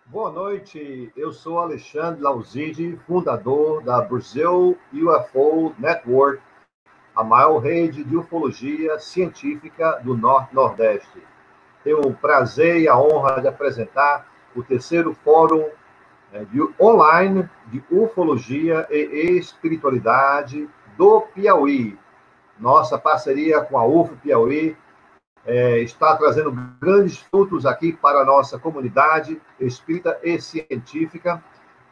Boa noite, eu sou Alexandre Lauzide, fundador da Brasil UFO Network, a maior rede de ufologia científica do Norte-Nordeste. Tenho o prazer e a honra de apresentar o terceiro fórum online de ufologia e espiritualidade do Piauí. Nossa parceria com a UFO Piauí está trazendo grandes frutos aqui para a nossa comunidade espírita e científica,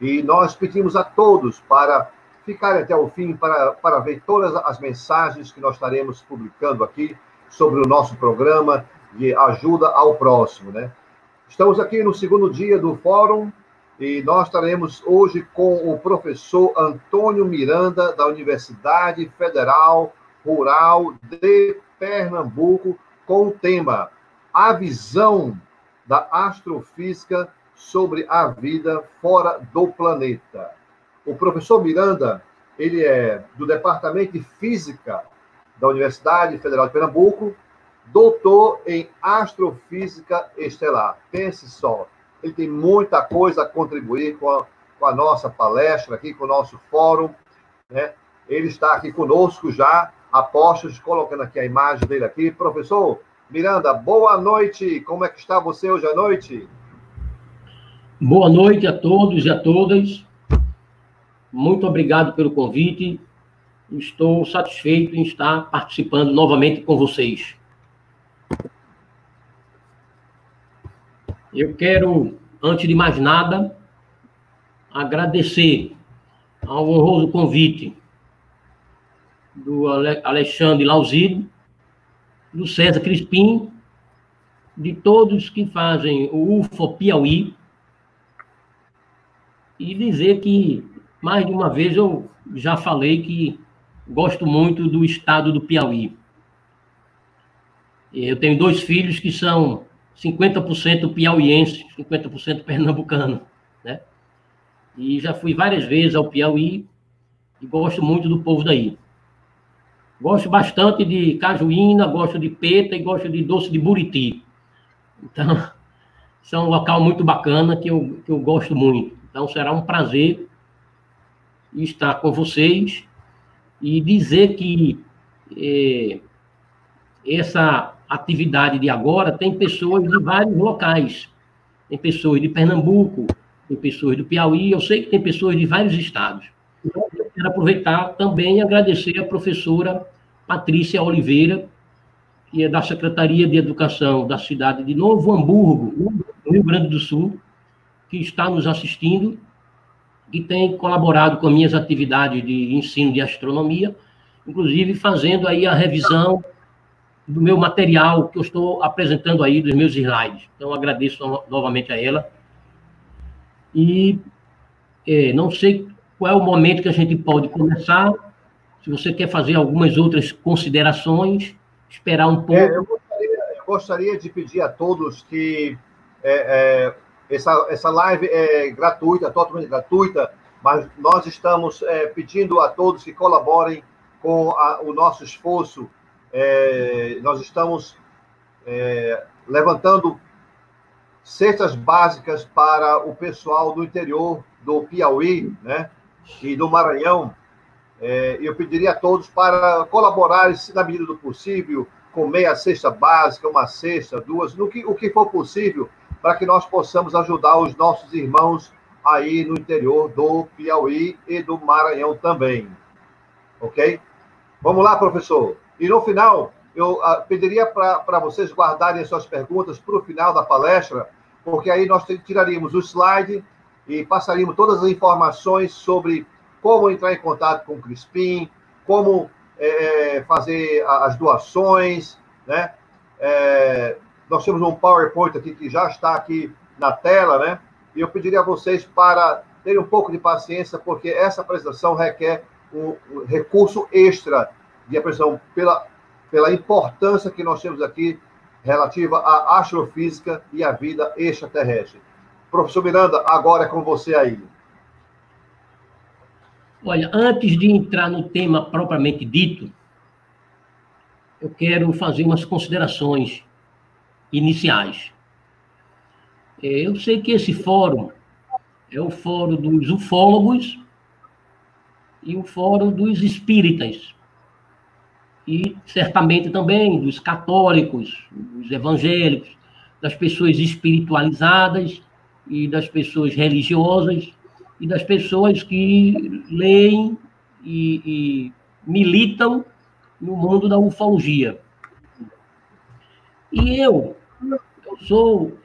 e nós pedimos a todos para ficarem até o fim, para ver todas as mensagens que nós estaremos publicando aqui sobre o nosso programa de ajuda ao próximo, né? Estamos aqui no segundo dia do fórum, e nós estaremos hoje com o professor Antônio Miranda, da Universidade Federal Rural de Pernambuco, com o tema A Visão da Astrofísica sobre a Vida Fora do Planeta. O professor Miranda, ele é do Departamento de Física da Universidade Federal de Pernambuco, doutor em Astrofísica Estelar. Pense só, ele tem muita coisa a contribuir com a nossa palestra aqui, com o nosso fórum, né? Ele está aqui conosco já, apostos, colocando aqui a imagem dele aqui. Professor Miranda, boa noite. Como é que está você hoje à noite? Boa noite a todos e a todas. Muito obrigado pelo convite. Estou satisfeito em estar participando novamente com vocês. Eu quero, antes de mais nada, agradecer ao honroso convite do Alexandre Lauzide, do César Crispim, de todos que fazem o UFO Piauí, e dizer que, mais de uma vez, eu já falei que gosto muito do estado do Piauí. Eu tenho 2 filhos que são 50% piauienses, 50% pernambucano, né? E já fui várias vezes ao Piauí e gosto muito do povo daí. Gosto bastante de cajuína, gosto de peta e gosto de doce de buriti. Então, é um local muito bacana que eu gosto muito. Então, será um prazer estar com vocês e dizer que essa atividade de agora tem pessoas de vários locais. Tem pessoas de Pernambuco, tem pessoas do Piauí, eu sei que tem pessoas de vários estados. Eu quero aproveitar também e agradecer a professora Patrícia Oliveira, que é da Secretaria de Educação da cidade de Novo Hamburgo, no Rio Grande do Sul, que está nos assistindo, que tem colaborado com minhas atividades de ensino de astronomia, inclusive fazendo aí a revisão do meu material que eu estou apresentando aí, dos meus slides. Então, agradeço novamente a ela. E não sei qual é o momento que a gente pode começar. Se você quer fazer algumas outras considerações, esperar um pouco. Eu gostaria de pedir a todos que essa live é gratuita, totalmente gratuita, mas nós estamos pedindo a todos que colaborem com o nosso esforço. Nós estamos levantando cestas básicas para o pessoal do interior do Piauí, né, e do Maranhão. Eu pediria a todos para colaborarem, na medida do possível, com meia cesta básica, uma cesta, 2, o que for possível, para que nós possamos ajudar os nossos irmãos aí no interior do Piauí e do Maranhão também. Ok? Vamos lá, professor. E no final, eu pediria para vocês guardarem as suas perguntas para o final da palestra, porque aí nós tiraríamos o slide e passaríamos todas as informações sobre como entrar em contato com o Crispim, como fazer as doações, né? Nós temos um PowerPoint aqui que já está aqui na tela, né? E eu pediria a vocês para terem um pouco de paciência, porque essa apresentação requer um recurso extra de apresentação pela importância que nós temos aqui relativa à astrofísica e à vida extraterrestre. Professor Miranda, agora é com você aí. Olha, antes de entrar no tema propriamente dito, eu quero fazer umas considerações iniciais. Eu sei que esse fórum é o fórum dos ufólogos e o fórum dos espíritas. E certamente também dos católicos, dos evangélicos, das pessoas espiritualizadas e das pessoas religiosas e das pessoas que leem e militam no mundo da ufologia. E eu sou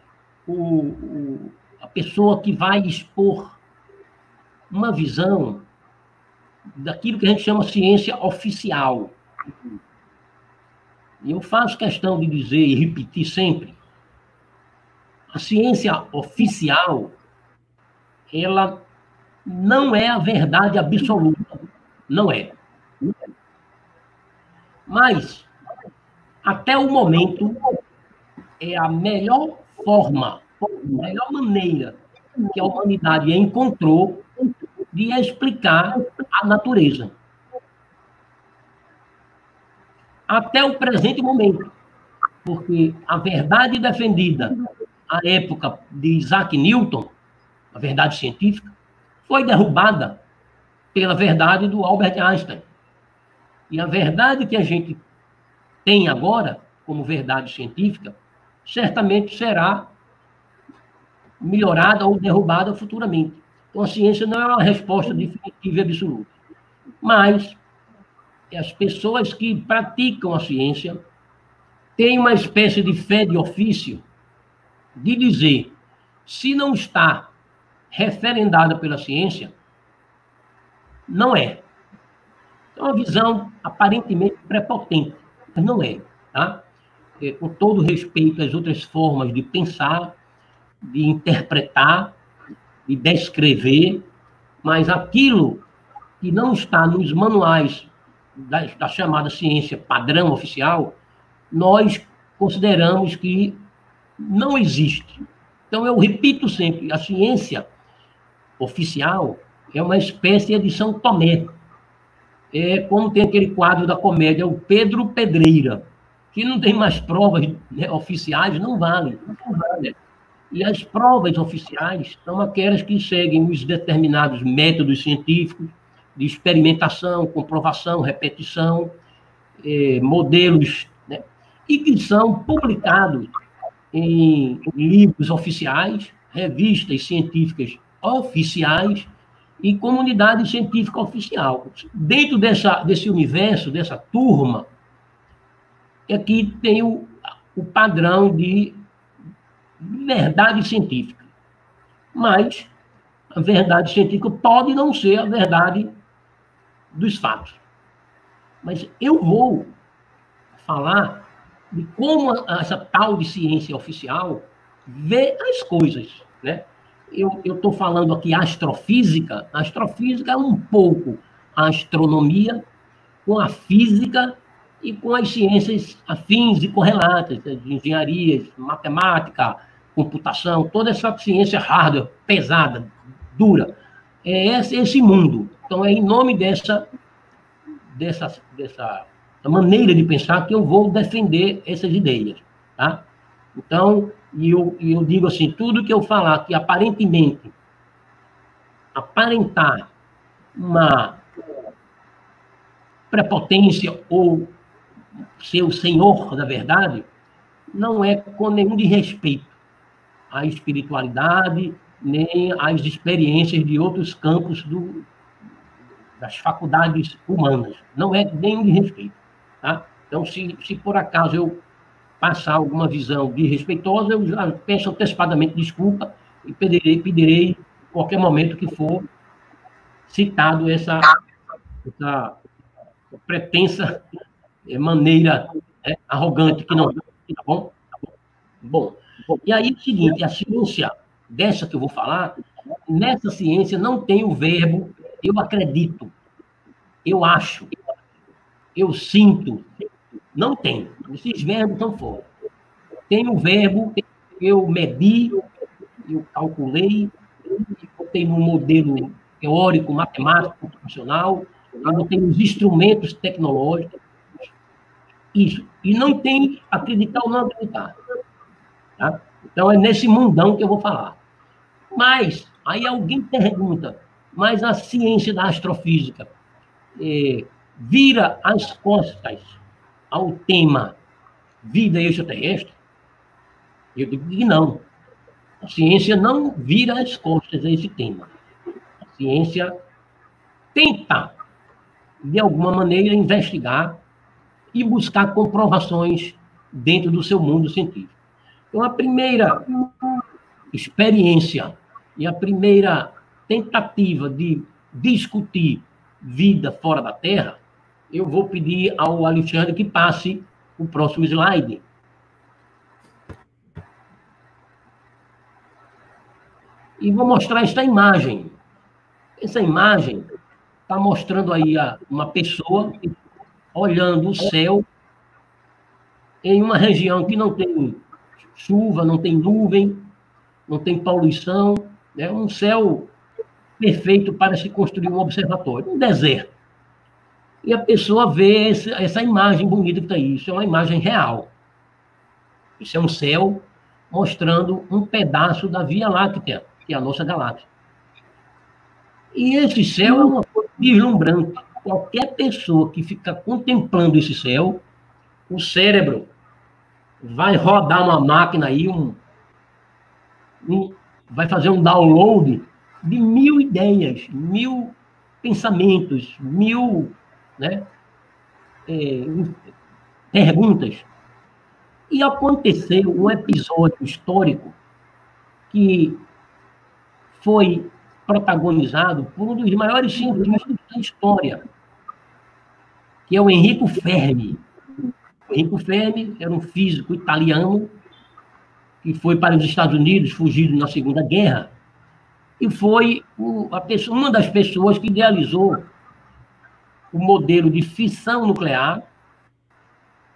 a pessoa que vai expor uma visão daquilo que a gente chama ciência oficial. E eu faço questão de dizer e repetir sempre, a ciência oficial, ela não é a verdade absoluta, não é. Mas, até o momento, é a melhor forma, a melhor maneira que a humanidade encontrou de explicar a natureza. Até o presente momento, porque a verdade defendida à época de Isaac Newton, a verdade científica, foi derrubada pela verdade do Albert Einstein. E a verdade que a gente tem agora, como verdade científica, certamente será melhorada ou derrubada futuramente. Então, a ciência não é uma resposta definitiva e absoluta. Mas as pessoas que praticam a ciência têm uma espécie de fé de ofício de dizer, se não está referendada pela ciência, não é. É uma visão aparentemente prepotente, mas não é, tá? Com todo respeito às outras formas de pensar, de interpretar, de descrever, mas aquilo que não está nos manuais da chamada ciência padrão oficial, nós consideramos que não existe. Então, eu repito sempre, a ciência oficial é uma espécie de São Tomé. É como tem aquele quadro da comédia, o Pedro Pedreira, que não tem mais provas, né, oficiais, não vale. E as provas oficiais são aquelas que seguem os determinados métodos científicos de experimentação, comprovação, repetição, modelos, né, e que são publicados em livros oficiais, revistas científicas oficiais e comunidade científica oficial. Dentro desse universo, dessa turma, aqui tem o padrão de verdade científica. Mas a verdade científica pode não ser a verdade dos fatos. Mas eu vou falar de como essa tal de ciência oficial vê as coisas, né? Eu estou falando aqui astrofísica. A astrofísica é um pouco a astronomia com a física e com as ciências afins e correlatas, de engenharias, matemática, computação, toda essa ciência hardware, pesada, dura. É esse mundo. Então, é em nome dessa maneira de pensar que eu vou defender essas ideias, tá? Então, eu digo assim, tudo que eu falar que aparentemente aparentar uma prepotência ou ser o senhor da verdade, não é com nenhum desrespeito à espiritualidade, nem às experiências de outros campos das faculdades humanas. Não é nenhum desrespeito, tá? Então, se por acaso eu passar alguma visão desrespeitosa, eu já peço antecipadamente desculpa e pedirei qualquer momento que for citado essa pretensa maneira arrogante que não, tá bom? E aí é o seguinte, a ciência dessa que eu vou falar, nessa ciência não tem o verbo eu acredito, eu acho, eu sinto. Não tem. Esses verbos estão fora. Tem o verbo eu medi, eu calculei, eu botei no modelo teórico, matemático, computacional, eu botei nos instrumentos tecnológicos. Isso. E não tem acreditar ou não acreditar. Tá? Então, é nesse mundão que eu vou falar. Mas, aí alguém pergunta, mas a ciência da astrofísica vira as costas ao tema vida extraterrestre? Eu digo que não. A ciência não vira as costas a esse tema. A ciência tenta, de alguma maneira, investigar e buscar comprovações dentro do seu mundo científico. Então, a primeira experiência e a primeira tentativa de discutir vida fora da Terra, eu vou pedir ao Alexandre que passe o próximo slide. E vou mostrar esta imagem. Essa imagem está mostrando aí uma pessoa olhando o céu em uma região que não tem chuva, não tem nuvem, não tem poluição, é um céu perfeito para se construir um observatório, um deserto. E a pessoa vê essa imagem bonita que está aí. Isso é uma imagem real. Isso é um céu mostrando um pedaço da Via Láctea, que é a nossa galáxia. E esse céu é uma coisa deslumbrante. Qualquer pessoa que fica contemplando esse céu, o cérebro vai rodar uma máquina aí, vai fazer um download de 1000 ideias, 1000 pensamentos, 1000 perguntas. E aconteceu um episódio histórico que foi protagonizado por um dos maiores cientistas da história, que é o Enrico Fermi. O Enrico Fermi era um físico italiano que foi para os Estados Unidos, fugido na Segunda Guerra, e foi uma das pessoas que idealizou o modelo de fissão nuclear,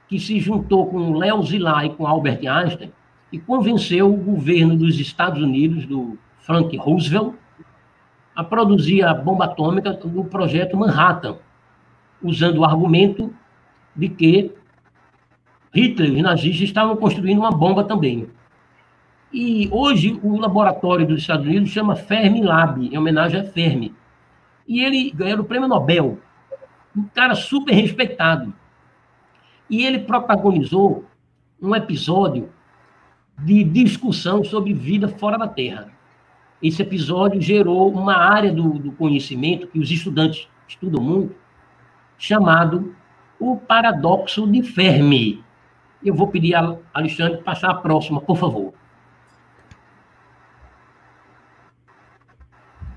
que se juntou com Léo Szilard e com Albert Einstein, e convenceu o governo dos Estados Unidos, do Frank Roosevelt, a produzir a bomba atômica no projeto Manhattan, usando o argumento de que Hitler e os nazistas estavam construindo uma bomba também. E hoje o laboratório dos Estados Unidos chama Fermi Lab, em homenagem a Fermi. E ele ganhou o prêmio Nobel, um cara super respeitado. E ele protagonizou um episódio de discussão sobre vida fora da Terra. Esse episódio gerou uma área do conhecimento que os estudantes estudam muito, chamado o paradoxo de Fermi. Eu vou pedir a Alexandre passar a próxima, por favor.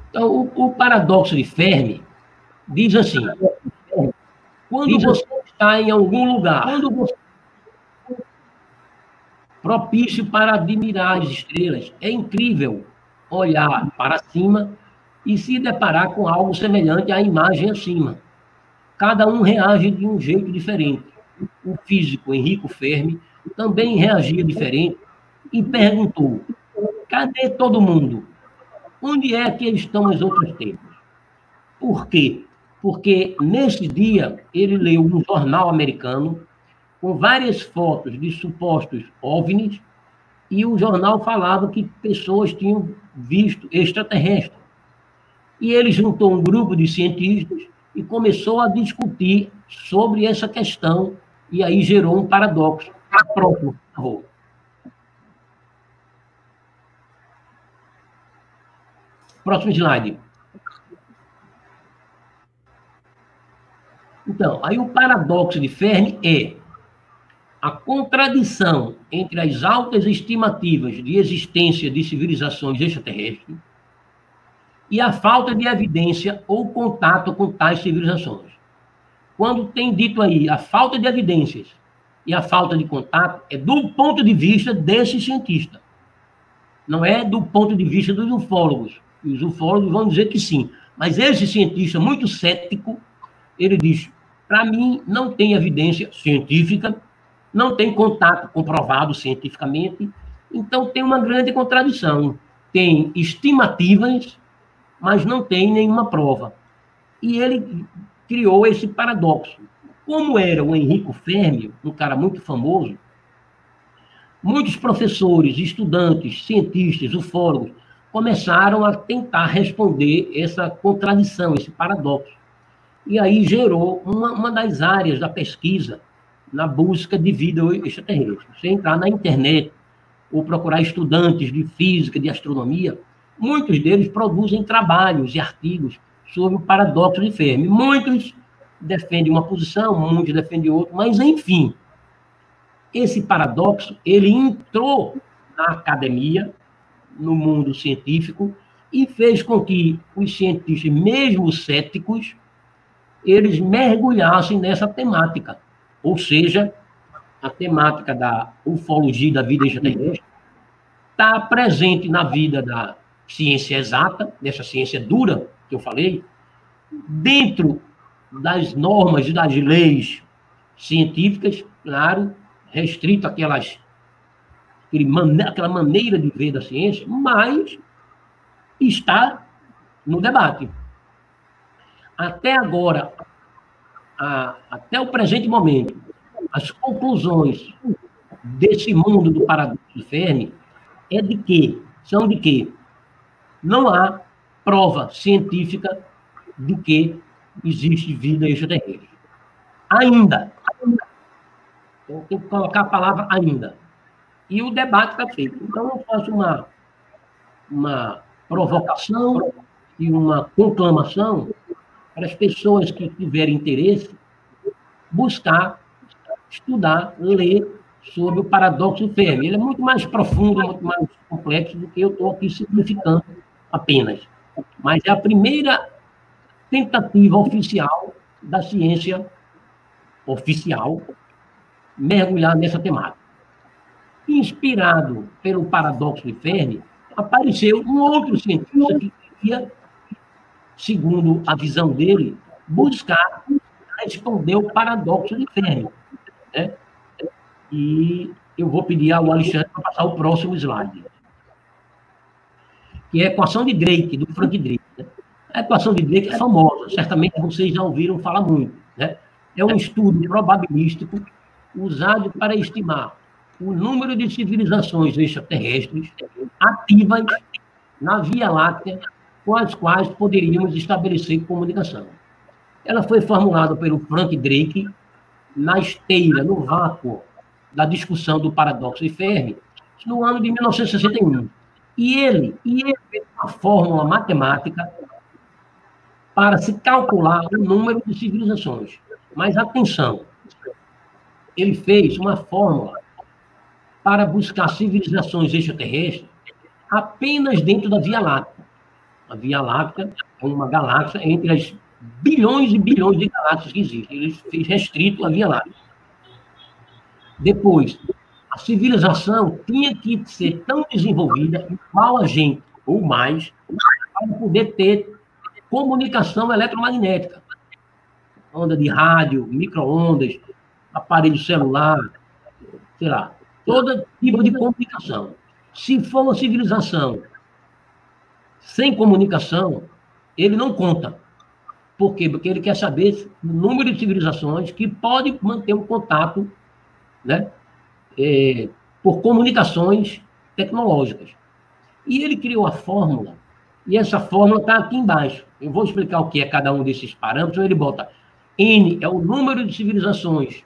Então, o paradoxo de Fermi diz assim: quando você está em algum lugar propício para admirar as estrelas, é incrível olhar para cima e se deparar com algo semelhante à imagem acima. Cada um reage de um jeito diferente. O físico Enrico Fermi também reagia diferente e perguntou: cadê todo mundo? Onde é que estão os outros tempos? Por quê? Porque nesse dia ele leu um jornal americano com várias fotos de supostos OVNIs, e o jornal falava que pessoas tinham visto extraterrestres. E ele juntou um grupo de cientistas e começou a discutir sobre essa questão, e aí gerou um paradoxo. Próximo, por favor. Próximo slide. Então, aí o paradoxo de Fermi é a contradição entre as altas estimativas de existência de civilizações extraterrestres e a falta de evidência ou contato com tais civilizações. Quando tem dito aí a falta de evidências e a falta de contato, é do ponto de vista desse cientista. Não é do ponto de vista dos ufólogos. Os ufólogos vão dizer que sim. Mas esse cientista muito cético, ele diz, para mim, não tem evidência científica, não tem contato comprovado cientificamente, então tem uma grande contradição. Tem estimativas, mas não tem nenhuma prova. E ele criou esse paradoxo. Como era o Enrico Fermi, um cara muito famoso, muitos professores, estudantes, cientistas, ufólogos, começaram a tentar responder essa contradição, esse paradoxo. E aí gerou uma das áreas da pesquisa na busca de vida extraterrestre. Você entrar na internet ou procurar estudantes de física, de astronomia, muitos deles produzem trabalhos e artigos sobre o paradoxo de Fermi. Muitos defendem uma posição, muitos defendem outra, mas, enfim, esse paradoxo, ele entrou na academia, no mundo científico, e fez com que os cientistas, mesmo céticos, eles mergulhassem nessa temática. Ou seja, a temática da ufologia da vida extraterrestre está presente na vida da ciência exata, dessa ciência dura que eu falei, dentro das normas e das leis científicas, claro, restrito àquela maneira de ver da ciência, mas está no debate. Até agora, até o presente momento, as conclusões desse mundo do paradoxo de Fermi são de que não há prova científica de que existe vida extraterrestre. Ainda. Então, tem que colocar a palavra ainda. E o debate está feito. Então, eu faço uma provocação e uma conclamação para as pessoas que tiverem interesse buscar, estudar, ler sobre o paradoxo de Fermi. Ele é muito mais profundo, muito mais complexo do que eu estou aqui simplificando apenas. Mas é a primeira tentativa oficial da ciência oficial mergulhar nessa temática. Inspirado pelo paradoxo de Fermi, apareceu um outro cientista que queria, segundo a visão dele, buscar responder o paradoxo de Fermi. Né? E eu vou pedir ao Alexandre para passar o próximo slide, que é a equação de Drake, do Frank Drake. Né? A equação de Drake é famosa, certamente vocês já ouviram falar muito. Né? É um estudo probabilístico usado para estimar o número de civilizações extraterrestres ativas na Via Láctea com as quais poderíamos estabelecer comunicação. Ela foi formulada pelo Frank Drake na esteira, no vácuo da discussão do paradoxo de Fermi, no ano de 1961. E ele fez uma fórmula matemática para se calcular o número de civilizações. Mas, atenção, ele fez uma fórmula para buscar civilizações extraterrestres apenas dentro da Via Láctea. A Via Láctea é uma galáxia entre as bilhões e bilhões de galáxias que existem. Ele fez restrito a Via Láctea. Depois, a civilização tinha que ser tão desenvolvida, igual a gente, ou mais, para poder ter comunicação eletromagnética. Onda de rádio, micro-ondas, aparelho celular, sei lá, todo tipo de comunicação. Se for uma civilização sem comunicação, ele não conta. Por quê? Porque ele quer saber o número de civilizações que pode manter um contato, né, por comunicações tecnológicas. E ele criou a fórmula, e essa fórmula está aqui embaixo. Eu vou explicar o que é cada um desses parâmetros. Ele bota N é o número de civilizações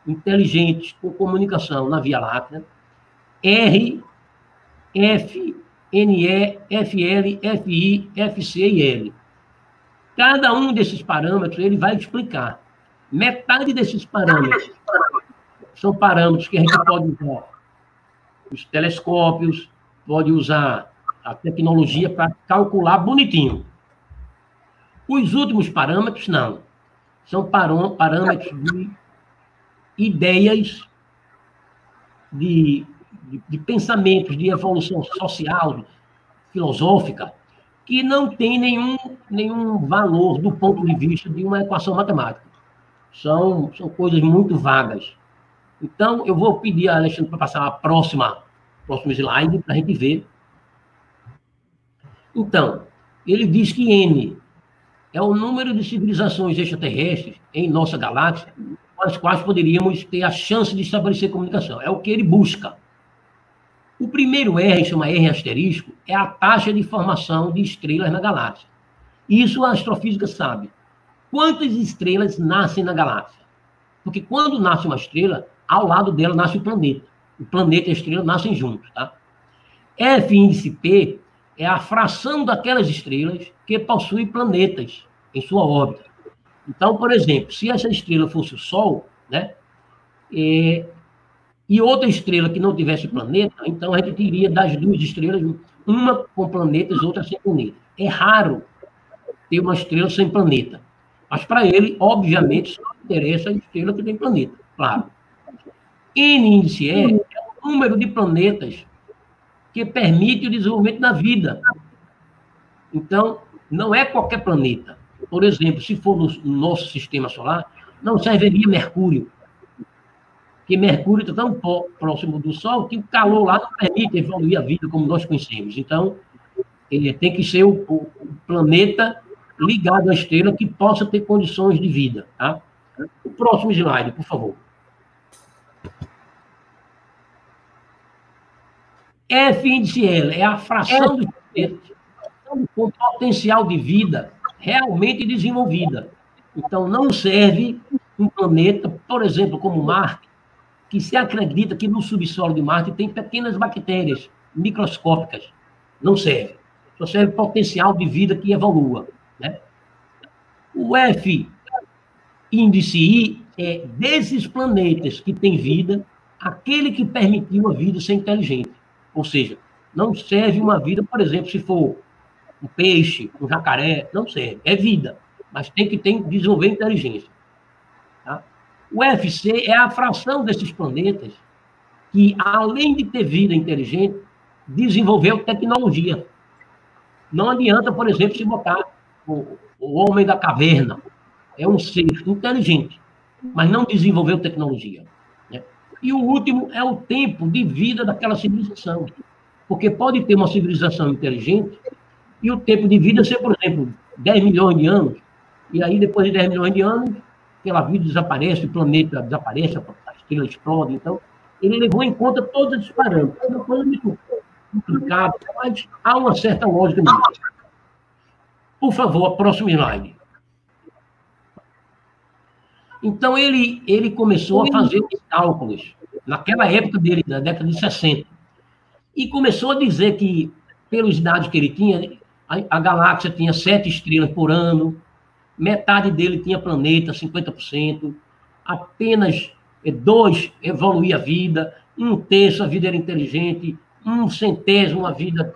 inteligentes com comunicação na Via Láctea, R, F, NE, FL, FI, FC e L. Cada um desses parâmetros ele vai explicar. Metade desses parâmetros são parâmetros que a gente pode usar os telescópios, pode usar a tecnologia para calcular bonitinho. Os últimos parâmetros, não. São parâmetros de ideias, de de pensamentos de evolução social, filosófica, que não tem nenhum valor do ponto de vista de uma equação matemática. São coisas muito vagas. Então, eu vou pedir a Alexandre para passar a próximo slide para a gente ver. Então, ele diz que N é o número de civilizações extraterrestres em nossa galáxia com as quais poderíamos ter a chance de estabelecer comunicação. É o que ele busca. O primeiro R, chama R asterisco, é a taxa de formação de estrelas na galáxia. Isso a astrofísica sabe. Quantas estrelas nascem na galáxia? Porque quando nasce uma estrela, ao lado dela nasce o planeta. O planeta e a estrela nascem juntos, tá? F índice P é a fração daquelas estrelas que possuem planetas em sua órbita. Então, por exemplo, se essa estrela fosse o Sol, né? E outra estrela que não tivesse planeta, então a gente teria das duas estrelas, uma com planetas, outra sem planeta. É raro ter uma estrela sem planeta. Mas para ele, obviamente, só interessa a estrela que tem planeta, claro. N índice E é o número de planetas que permite o desenvolvimento da vida. Então, não é qualquer planeta. Por exemplo, se for no nosso sistema solar, não serviria Mercúrio, porque Mercúrio está tão próximo do Sol que o calor lá não permite evoluir a vida como nós conhecemos. Então, ele tem que ser o planeta ligado à estrela que possa ter condições de vida. Tá? O próximo slide, por favor. F índice L é a fração dos planetas com potencial de vida realmente desenvolvida. Então, não serve um planeta, por exemplo, como Marte, que se acredita que no subsolo de Marte tem pequenas bactérias microscópicas. Não serve. Só serve potencial de vida que evolua. Né? O F índice I é desses planetas que têm vida, aquele que permitiu a vida ser inteligente. Ou seja, não serve uma vida, por exemplo, se for um peixe, um jacaré, não serve. É vida, mas tem que desenvolver inteligência. Tá? O FC é a fração desses planetas que, além de ter vida inteligente, desenvolveu tecnologia. Não adianta, por exemplo, se botar o homem da caverna. É um ser inteligente, mas não desenvolveu tecnologia. Né? E o último é o tempo de vida daquela civilização. Porque pode ter uma civilização inteligente e o tempo de vida ser, por exemplo, 10 milhões de anos. E aí, depois de 10 milhões de anos, aquela vida desaparece, o planeta desaparece, a estrela explode. Então, ele levou em conta todos esses parâmetros. É uma coisa muito complicada, mas há uma certa lógica nisso. Por favor, próximo slide. Então, ele começou a fazer os cálculos, naquela época dele, na década de 60, e começou a dizer que, pelos dados que ele tinha, a galáxia tinha 7 estrelas por ano, metade dele tinha planeta, 50%, apenas 2 evoluía a vida, 1/3 a vida era inteligente, 1/100 a vida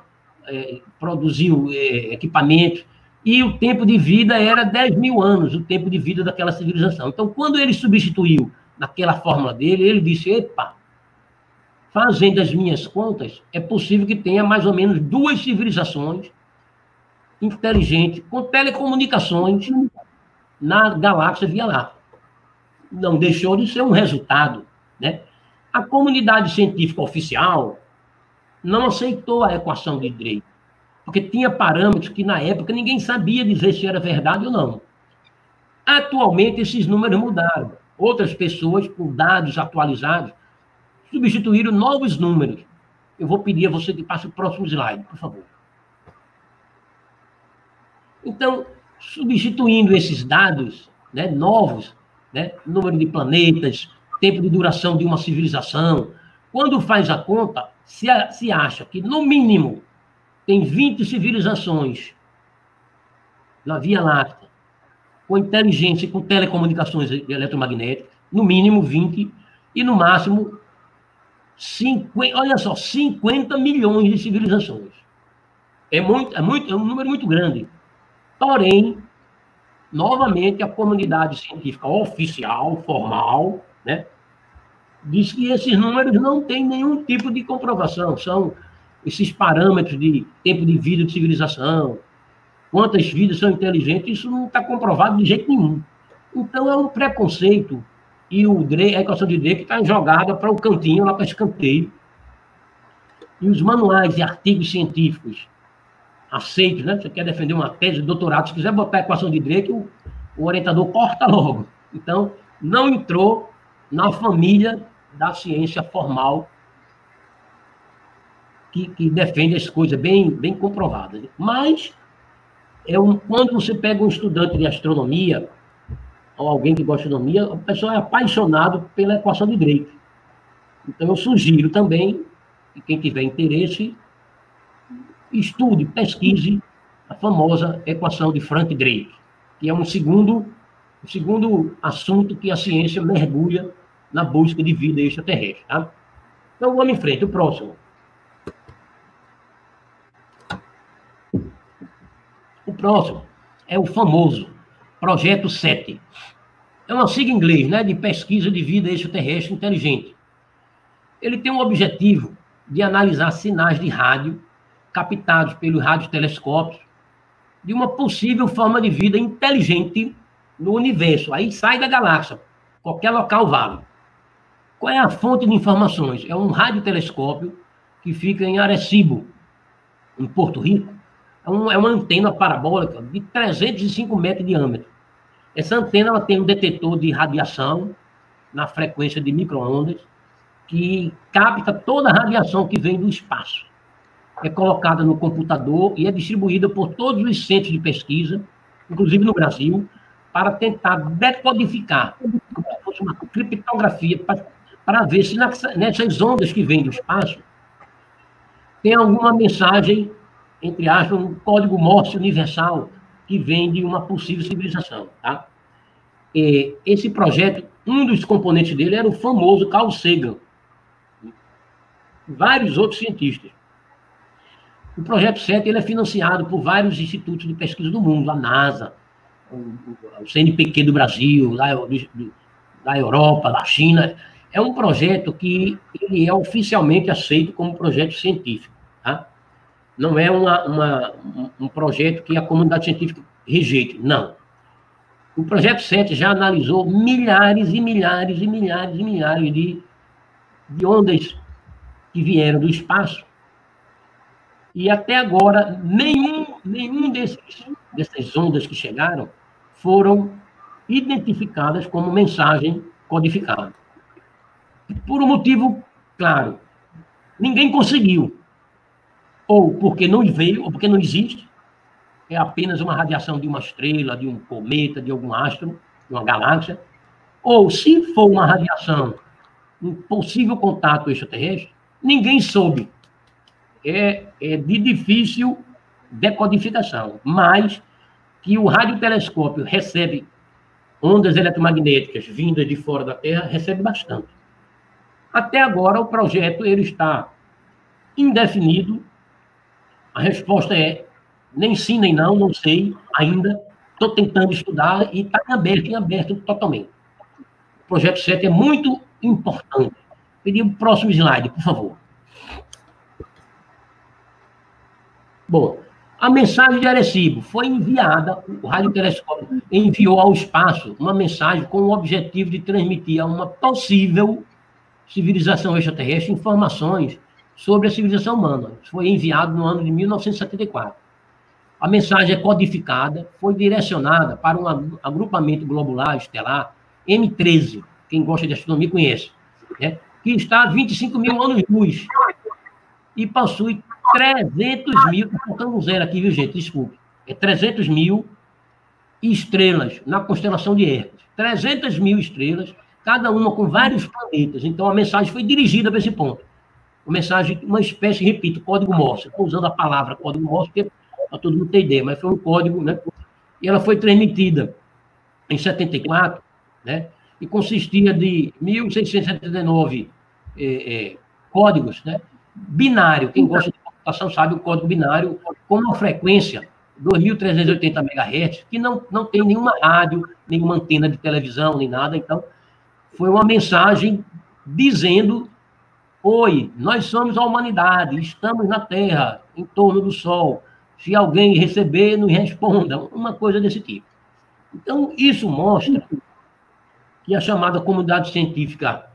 produziu equipamentos, e o tempo de vida era 10 mil anos, o tempo de vida daquela civilização. Então, quando ele substituiu naquela fórmula dele, ele disse, epa, fazendo as minhas contas, é possível que tenha mais ou menos 2 civilizações inteligentes com telecomunicações na galáxia Via Láctea. Não deixou de ser um resultado. Né? A comunidade científica oficial não aceitou a equação de Drake, porque tinha parâmetros que, na época, ninguém sabia dizer se era verdade ou não. Atualmente, esses números mudaram. Outras pessoas, com dados atualizados, substituíram novos números. Eu vou pedir a você que passe o próximo slide, por favor. Então, substituindo esses dados, né, novos, né, número de planetas, tempo de duração de uma civilização, quando faz a conta, se acha que, no mínimo, tem 20 civilizações na Via Láctea, com inteligência e com telecomunicações eletromagnéticas, no mínimo 20, e no máximo 50, olha só, 50 milhões de civilizações. É um número muito grande. Porém, novamente, a comunidade científica oficial, formal, né, diz que esses números não têm nenhum tipo de comprovação, são esses parâmetros de tempo de vida de civilização, quantas vidas são inteligentes, isso não está comprovado de jeito nenhum. Então, é um preconceito, e a equação de Drake está jogada para o cantinho, lá para escanteio, e os manuais e artigos científicos aceitos, né? Você quer defender uma tese de doutorado, se quiser botar a equação de Drake, o orientador corta logo. Então, não entrou na família da ciência formal que defende as coisas bem comprovadas. Mas, quando você pega um estudante de astronomia, ou alguém que gosta de astronomia, a pessoa é apaixonado pela equação de Drake. Então, eu sugiro também que quem tiver interesse, estude, pesquise a famosa equação de Frank Drake, que é o segundo assunto que a ciência mergulha na busca de vida extraterrestre. Tá? Então, vamos em frente. O próximo. O próximo é o famoso Projeto 7. É uma sigla em inglês, né, de pesquisa de vida extraterrestre inteligente. Ele tem um objetivo de analisar sinais de rádio captados pelos radiotelescópios de uma possível forma de vida inteligente no universo. Aí sai da galáxia, qualquer local vale. Qual é a fonte de informações? É um radiotelescópio que fica em Arecibo, em Porto Rico. É uma antena parabólica de 305 metros de diâmetro. Essa antena ela tem um detetor de radiação na frequência de micro-ondas que capta toda a radiação que vem do espaço. É colocada no computador e é distribuída por todos os centros de pesquisa, inclusive no Brasil, para tentar decodificar, como se fosse uma criptografia, para ver se nessas ondas que vêm do espaço tem alguma mensagem, entre aspas, um código Morse universal que vem de uma possível civilização. Tá? Esse projeto, um dos componentes dele era o famoso Carl Sagan. Vários outros cientistas. O Projeto 7 ele é financiado por vários institutos de pesquisa do mundo, a NASA, o CNPq do Brasil, da Europa, da China. É um projeto que ele é oficialmente aceito como projeto científico. Tá? Não é um projeto que a comunidade científica rejeite, não. O Projeto 7 já analisou milhares e milhares e milhares e milhares de ondas que vieram do espaço, e até agora nenhum dessas ondas que chegaram foram identificadas como mensagem codificada. Por um motivo claro, ninguém conseguiu, ou porque não veio, ou porque não existe, é apenas uma radiação de uma estrela, de um cometa, de algum astro, de uma galáxia, ou se for uma radiação, um possível contato extraterrestre, ninguém soube. É de difícil decodificação, mas que o radiotelescópio recebe ondas eletromagnéticas vindas de fora da Terra, recebe bastante. Até agora, o projeto ele está indefinido. A resposta é nem sim, nem não, não sei ainda. Estou tentando estudar e está em aberto totalmente. O Projeto 7 é muito importante. Pedir o próximo slide, por favor. Bom, a mensagem de Arecibo foi enviada, o radiotelescópio enviou ao espaço uma mensagem com o objetivo de transmitir a uma possível civilização extraterrestre informações sobre a civilização humana. Foi enviado no ano de 1974. A mensagem é codificada, foi direcionada para um agrupamento globular estelar M13, quem gosta de astronomia conhece, né? Que está a 25 mil anos-luz e possui 300 mil, está faltando um zero aqui, viu, gente? Desculpe. É 300 mil estrelas na constelação de Hércules. 300 mil estrelas, cada uma com vários planetas. Então, a mensagem foi dirigida para esse ponto. Uma mensagem, uma espécie, repito, código Morse. Estou usando a palavra código Morse, porque para todo mundo ter ideia, mas foi um código, né? E ela foi transmitida em 74, né? E consistia de 1.679 códigos, né? Binário. Quem gosta de computação sabe o código binário com uma frequência 2.380 MHz, que não tem nenhuma rádio, nenhuma antena de televisão, nem nada. Então, foi uma mensagem dizendo: oi, nós somos a humanidade, estamos na Terra, em torno do Sol. Se alguém receber, nos responda. Uma coisa desse tipo. Então, isso mostra que a chamada comunidade científica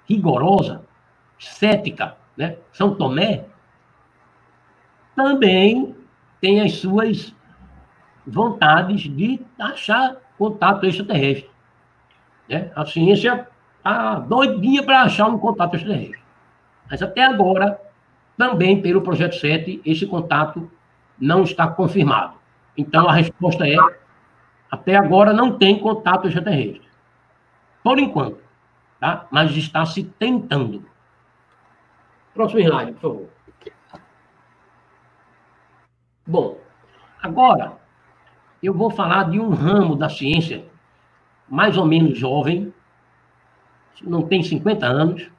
rigorosa, cética, né, São Tomé, também tem as suas vontades de achar contato extraterrestre. Né? A ciência está doidinha para achar um contato extraterrestre. Mas até agora, também pelo Projeto 7, esse contato não está confirmado. Então, a resposta é: até agora não tem contato extraterrestre. Por enquanto. Tá? Mas está se tentando. Próximo slide, por favor. Bom, agora eu vou falar de um ramo da ciência mais ou menos jovem, não tem 50 anos,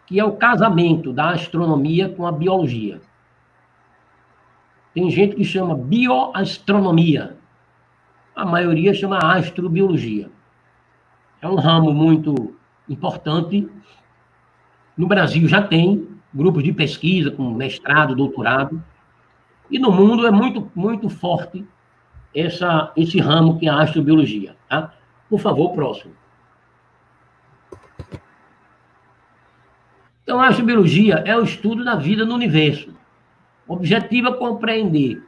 que é o casamento da astronomia com a biologia. Tem gente que chama bioastronomia, a maioria chama astrobiologia. É um ramo muito importante. No Brasil já tem grupos de pesquisa com mestrado, doutorado, e no mundo é muito, muito forte esse ramo que é a astrobiologia. Tá? Por favor, próximo. Então, a astrobiologia é o estudo da vida no universo. O objetivo é compreender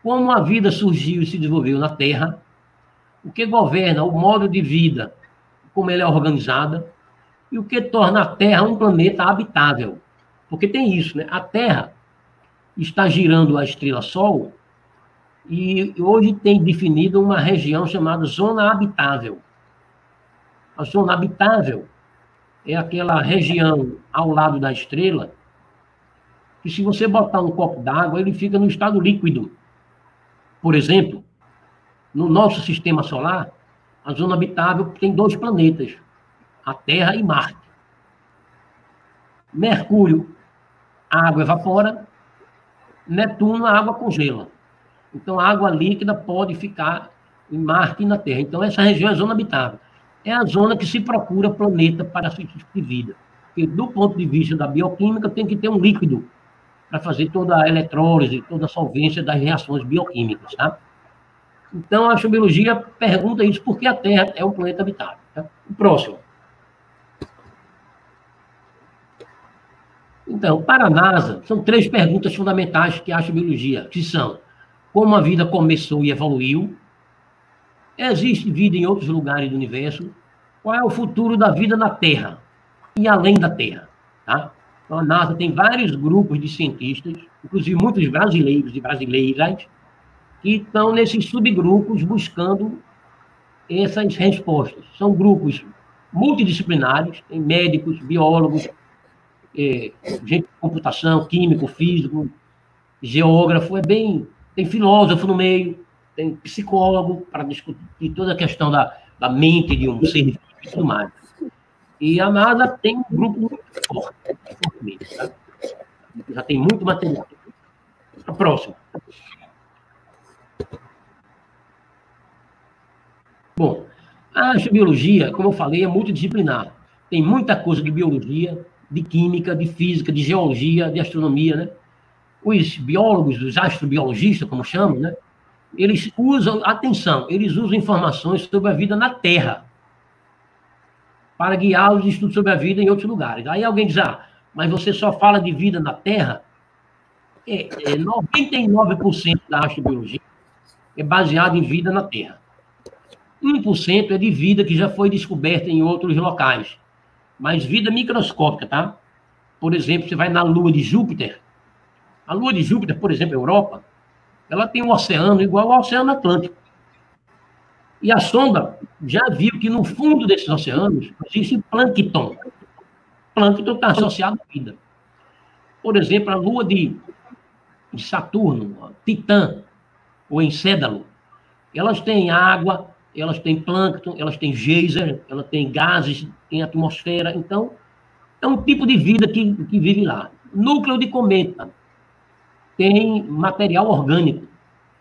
como a vida surgiu e se desenvolveu na Terra, o que governa o modo de vida, como ela é organizada, e o que torna a Terra um planeta habitável. Porque tem isso, né? A Terra está girando a estrela Sol e hoje tem definido uma região chamada zona habitável. A zona habitável é aquela região ao lado da estrela que, se você botar um copo d'água, ele fica no estado líquido. Por exemplo, no nosso sistema solar, a zona habitável tem 2 planetas, a Terra e Marte. Mercúrio, a água evapora. Netuno, a água congela. Então, a água líquida pode ficar em Marte e na Terra. Então, essa região é a zona habitável. É a zona que se procura planeta para esse tipo de vida. Porque, do ponto de vista da bioquímica, tem que ter um líquido para fazer toda a eletrólise, toda a solvência das reações bioquímicas. Tá? Então, a astrobiologia pergunta isso: por que a Terra é um planeta habitável? Tá? O próximo. Então, para a NASA, são 3 perguntas fundamentais que a astrobiologia, que são: como a vida começou e evoluiu? Existe vida em outros lugares do universo? Qual é o futuro da vida na Terra e além da Terra? Tá? Então, a NASA tem vários grupos de cientistas, inclusive muitos brasileiros e brasileiras, que estão nesses subgrupos buscando essas respostas. São grupos multidisciplinares, tem médicos, biólogos, gente de computação, químico, físico, geógrafo, tem filósofo no meio, tem psicólogo para discutir toda a questão da mente de um ser vivo e tudo mais. E a NASA tem um grupo muito forte, tá? Já tem muito material. A próxima. Bom, a astrobiologia, como eu falei, é multidisciplinar. Tem muita coisa de biologia, de química, de física, de geologia, de astronomia, né? Os biólogos, os astrobiologistas, como chamam, né? Eles usam, atenção, eles usam informações sobre a vida na Terra para guiar os estudos sobre a vida em outros lugares. Aí alguém diz: mas você só fala de vida na Terra? 99% da astrobiologia é baseado em vida na Terra. 1% é de vida que já foi descoberta em outros locais, mas vida microscópica, tá? Por exemplo, você vai na Lua de Júpiter. A Lua de Júpiter, por exemplo, a Europa, ela tem um oceano igual ao Oceano Atlântico. E a sonda já viu que no fundo desses oceanos existe plâncton. Plâncton está associado à vida. Por exemplo, a Lua de Saturno, Titã, ou Encédalo, elas têm água, elas têm plâncton, elas têm geyser, elas têm gases, têm atmosfera. Então, é um tipo de vida que vive lá. Núcleo de cometa tem material orgânico.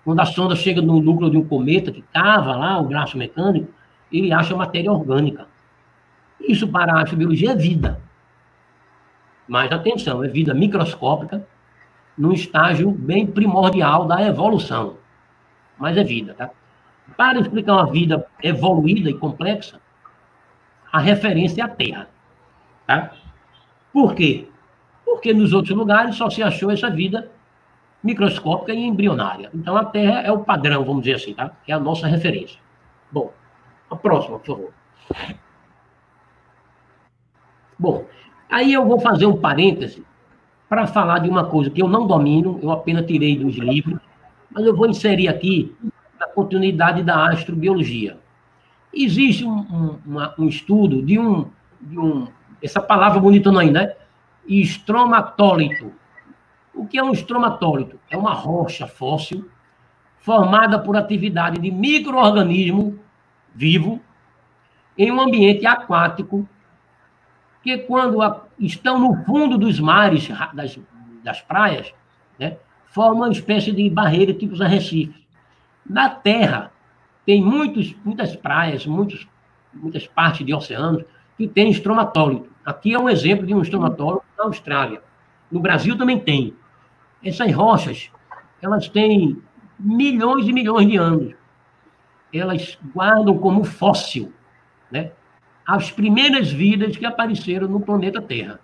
Quando a sonda chega no núcleo de um cometa, que cava lá o braço mecânico, ele acha matéria orgânica. Isso para a astrobiologia é vida. Mas atenção, é vida microscópica, num estágio bem primordial da evolução. Mas é vida, tá? Para explicar uma vida evoluída e complexa, a referência é a Terra, tá? Por quê? Porque nos outros lugares só se achou essa vida microscópica e embrionária. Então a Terra é o padrão, vamos dizer assim, tá? É a nossa referência. Bom, a próxima, por favor. Bom, aí eu vou fazer um parêntese para falar de uma coisa que eu não domino, eu apenas tirei dos livros, mas eu vou inserir aqui na continuidade da astrobiologia. Existe um estudo essa palavra bonitona aí, né? Estromatólito. O que é um estromatólito? É uma rocha fóssil formada por atividade de micro-organismo vivo em um ambiente aquático que, quando estão no fundo dos mares, das praias, né, formam uma espécie de barreira, tipo os arrecifes. Na Terra, tem muitas praias, muitas partes de oceanos que tem estromatólito. Aqui é um exemplo de um estromatólito na Austrália. No Brasil também tem. Essas rochas, elas têm milhões e milhões de anos. Elas guardam como fóssil, né, as primeiras vidas que apareceram no planeta Terra.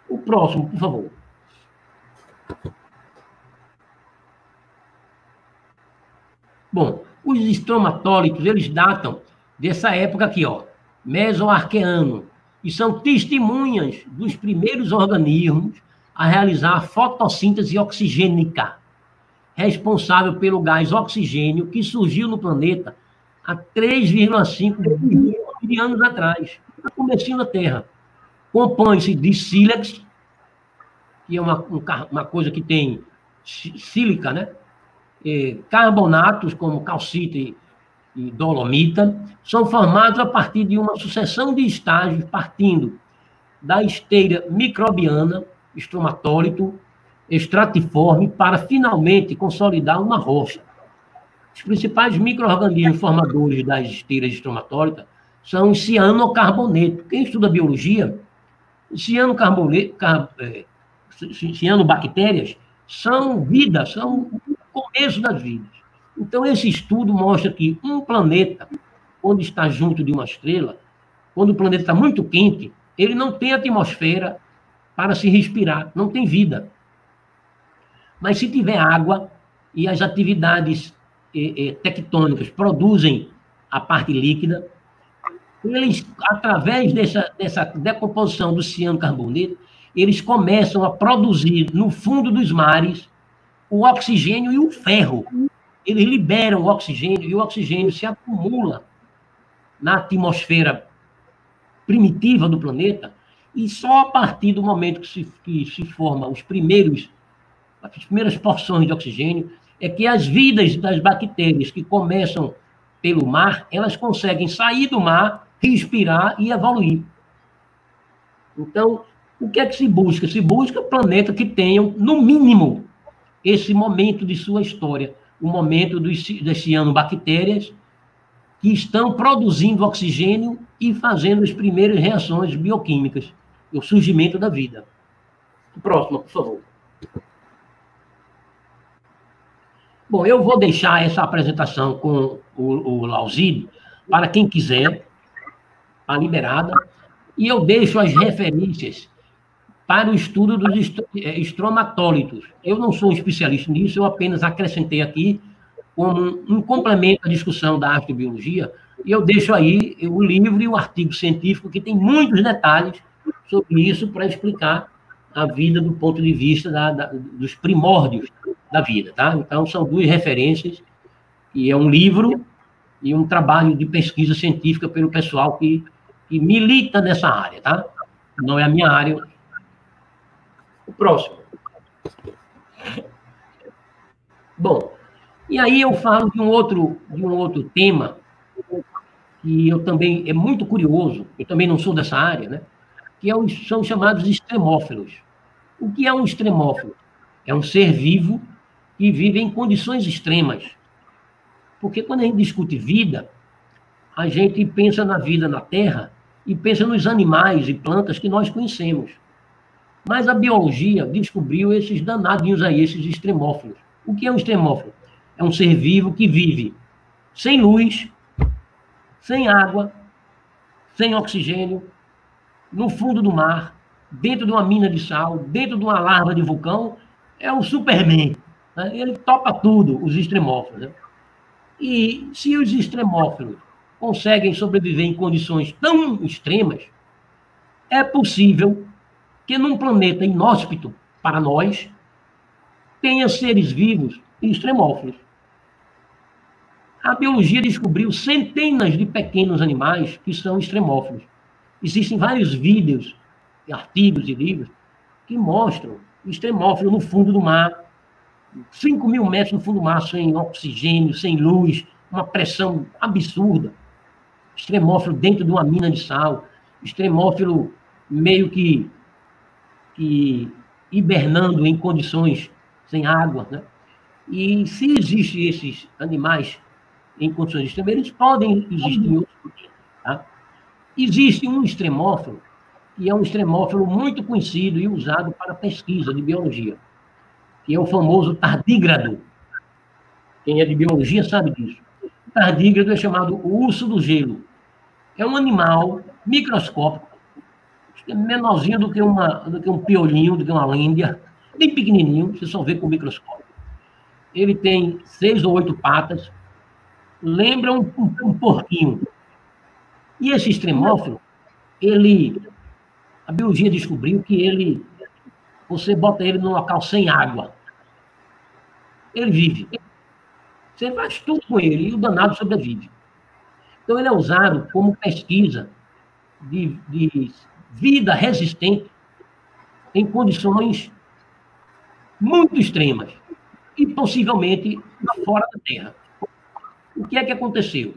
O próximo, por favor. Bom, os estromatólitos, eles datam dessa época aqui, ó, Mesoarqueano, e são testemunhas dos primeiros organismos a realizar a fotossíntese oxigênica, responsável pelo gás oxigênio que surgiu no planeta há 3,5 bilhões de anos atrás, no comecinho da Terra. Compõe-se de sílex, que é uma coisa que tem sílica, né? Carbonatos, como calcita e dolomita, são formados a partir de uma sucessão de estágios partindo da esteira microbiana, estromatólito, estratiforme, para finalmente consolidar uma rocha. Os principais micro-organismos formadores das esteiras estromatólicas são os cianocarbonetos. Quem estuda biologia, cianobactérias são vida, são o começo das vidas. Então, esse estudo mostra que um planeta, quando está junto de uma estrela, quando o planeta está muito quente, ele não tem atmosfera para se respirar, não tem vida. Mas se tiver água e as atividades tectônicas produzem a parte líquida, eles, através dessa decomposição do cianocarboneto, eles começam a produzir no fundo dos mares o oxigênio e o ferro. Eles liberam o oxigênio e o oxigênio se acumula na atmosfera primitiva do planeta, e só a partir do momento que se formam as primeiras porções de oxigênio é que as vidas das bactérias que começam pelo mar, elas conseguem sair do mar, respirar e evoluir. Então, o que é que se busca? Se busca planetas que tenham, no mínimo, esse momento de sua história, o momento das cianobactérias que estão produzindo oxigênio e fazendo as primeiras reações bioquímicas, o surgimento da vida. O próximo, por favor. Bom, eu vou deixar essa apresentação com o Lauzide, para quem quiser, a liberada, e eu deixo as referências para o estudo dos estromatólitos. Eu não sou um especialista nisso, eu apenas acrescentei aqui como um complemento à discussão da astrobiologia, e eu deixo aí o livro e o artigo científico, que tem muitos detalhes sobre isso para explicar a vida do ponto de vista dos primórdios da vida, tá? Então, são duas referências, e é um livro e um trabalho de pesquisa científica pelo pessoal que milita nessa área, tá? Não é a minha área. O próximo. Bom, e aí eu falo de um outro tema que eu também é muito curioso, eu também não sou dessa área, né? Que são chamados extremófilos. O que é um extremófilo? É um ser vivo que vive em condições extremas. Porque quando a gente discute vida, a gente pensa na vida na Terra e pensa nos animais e plantas que nós conhecemos. Mas a biologia descobriu esses danadinhos aí, esses extremófilos. O que é um extremófilo? É um ser vivo que vive sem luz, sem água, sem oxigênio, no fundo do mar, dentro de uma mina de sal, dentro de uma larva de vulcão. É um Superman, né? Ele topa tudo, os extremófilos, né? E se os extremófilos conseguem sobreviver em condições tão extremas, é possível que num planeta inóspito para nós tenha seres vivos extremófilos. A biologia descobriu centenas de pequenos animais que são extremófilos. Existem vários vídeos, artigos e livros que mostram extremófilo no fundo do mar, 5.000 metros no fundo do mar, sem oxigênio, sem luz, uma pressão absurda. Extremófilo dentro de uma mina de sal, extremófilo meio que hibernando em condições sem água, né? E se existem esses animais em condições extremas, eles podem existir em outros planetas, tá? Existe um extremófilo, que é um extremófilo muito conhecido e usado para pesquisa de biologia, que é o famoso tardígrado. Quem é de biologia sabe disso. O tardígrado é chamado o urso do gelo. É um animal microscópico, é menorzinho do que um piolinho, do que uma lêndia, bem pequenininho, você só vê com o microscópio. Ele tem 6 ou 8 patas, lembra um porquinho. E esse extremófilo, a biologia descobriu que você bota ele num local sem água, ele vive. Você faz tudo com ele e o danado sobrevive. Então, ele é usado como pesquisa de vida resistente em condições muito extremas e possivelmente fora da Terra. O que é que aconteceu?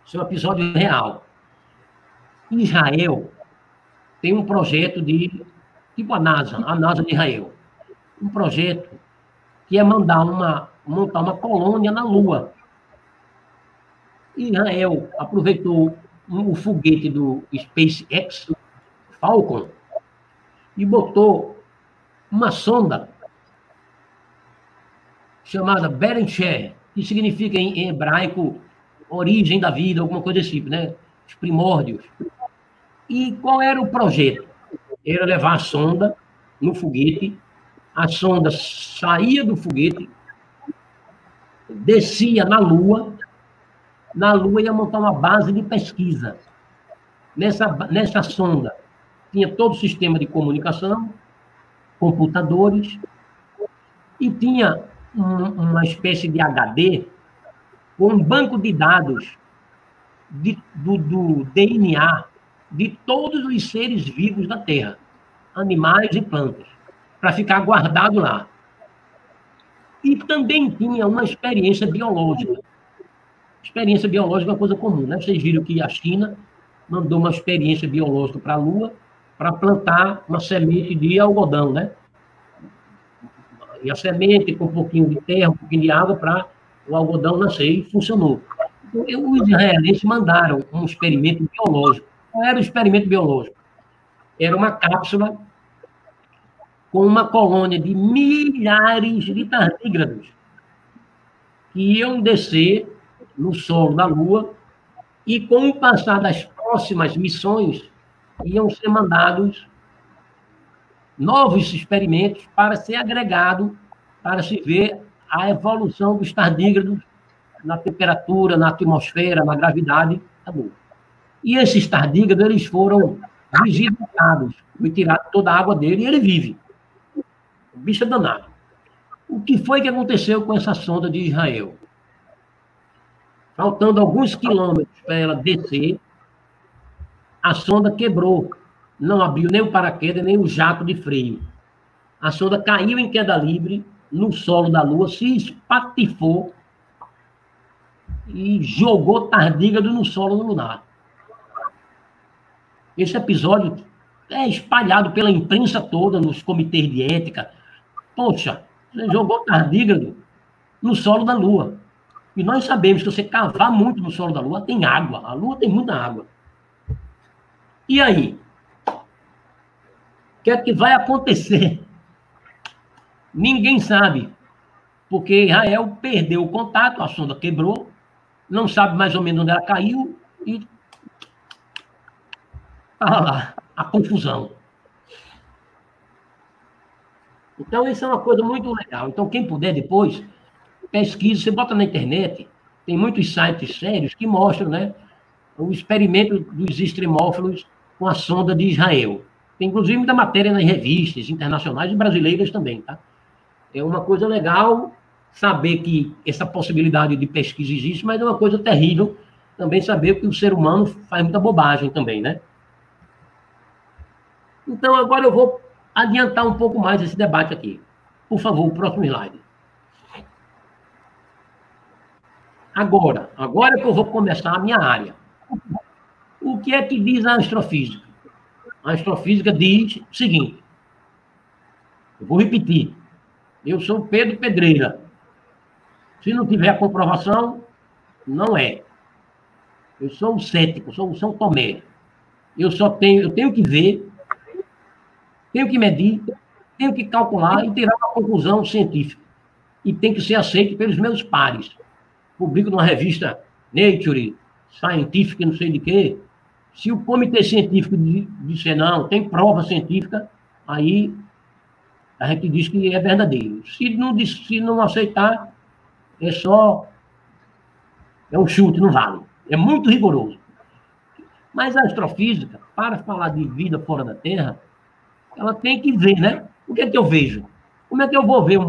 Isso é um episódio real. Israel tem um projeto tipo a NASA de Israel, um projeto que é montar uma colônia na Lua. Israel aproveitou o foguete do SpaceX, Falcon, e botou uma sonda chamada Berensheh, que significa em hebraico origem da vida, alguma coisa desse tipo, né? Os primórdios. E qual era o projeto? Era levar a sonda no foguete, a sonda saía do foguete, descia na Lua ia montar uma base de pesquisa. Nessa sonda tinha todo o sistema de comunicação, computadores, e tinha uma espécie de HD com um banco de dados do DNA de todos os seres vivos da Terra, animais e plantas, para ficar guardado lá. E também tinha uma experiência biológica. Experiência biológica é uma coisa comum, né? Vocês viram que a China mandou uma experiência biológica para a Lua para plantar uma semente de algodão, né? E a semente com um pouquinho de terra, um pouquinho de água para o algodão nascer, e funcionou. Então, os israelenses mandaram um experimento biológico. Qual era o experimento biológico? Era uma cápsula com uma colônia de milhares de tardígrados que iam descer no solo da Lua e, com o passar das próximas missões, iam ser mandados novos experimentos para ser agregado, para se ver a evolução dos tardígrados na temperatura, na atmosfera, na gravidade da Lua. E esses tardígrados, eles foram desidratados, foi tirada toda a água dele e ele vive. O bicho é danado. O que foi que aconteceu com essa sonda de Israel? Faltando alguns quilômetros para ela descer, a sonda quebrou. Não abriu nem o paraquedas, nem o jato de freio. A sonda caiu em queda livre no solo da Lua, se espatifou e jogou tardígrado no solo lunar. Esse episódio é espalhado pela imprensa toda, nos comitês de ética. Poxa, você jogou tardígrado no solo da Lua. E nós sabemos que se você cavar muito no solo da Lua, tem água. A Lua tem muita água. E aí? O que é que vai acontecer? Ninguém sabe, porque Israel perdeu o contato, a sonda quebrou, não sabe mais ou menos onde ela caiu e tá lá, a confusão. Então, isso é uma coisa muito legal. Então, quem puder depois, pesquisa, você bota na internet, tem muitos sites sérios que mostram, né, o experimento dos extremófilos com a sonda de Israel. Tem, inclusive, muita matéria nas revistas internacionais e brasileiras também, tá? É uma coisa legal saber que essa possibilidade de pesquisa existe, mas é uma coisa terrível também saber que o ser humano faz muita bobagem também, né? Então, agora eu vou adiantar um pouco mais esse debate aqui. Por favor, o próximo slide. Agora que eu vou começar a minha área. O que é que diz a astrofísica? A astrofísica diz o seguinte, eu vou repetir, eu sou Pedro Pedreira. Se não tiver comprovação, não é. Eu sou um cético, sou um São Tomé. Eu tenho que ver, tenho que medir, tenho que calcular e tirar uma conclusão científica. E tem que ser aceito pelos meus pares. Publico numa revista Nature, Scientific, não sei de quê. Se o comitê científico disser não, tem prova científica, aí a gente diz que é verdadeiro. Se não aceitar, é um chute, não vale. É muito rigoroso. Mas a astrofísica, para falar de vida fora da Terra, ela tem que ver, né? O que é que eu vejo? Como é que eu vou ver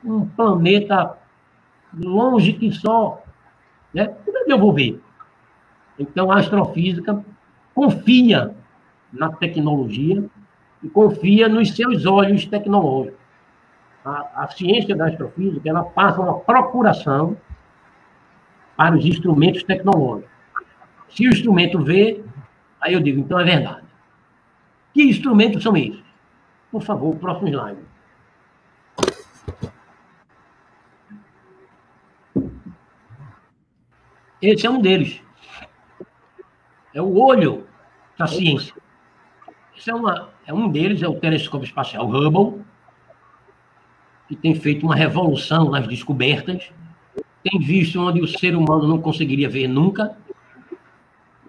um planeta longe que só, né? Como é que eu vou ver? Então, a astrofísica confia na tecnologia e confia nos seus olhos tecnológicos. A ciência da astrofísica, ela passa uma procuração para os instrumentos tecnológicos. Se o instrumento vê, aí eu digo, então é verdade. Que instrumentos são esses? Por favor, o próximo slide. Esse é um deles. É o olho da ciência. Esse é um deles, é o telescópio espacial Hubble, que tem feito uma revolução nas descobertas, tem visto onde o ser humano não conseguiria ver nunca.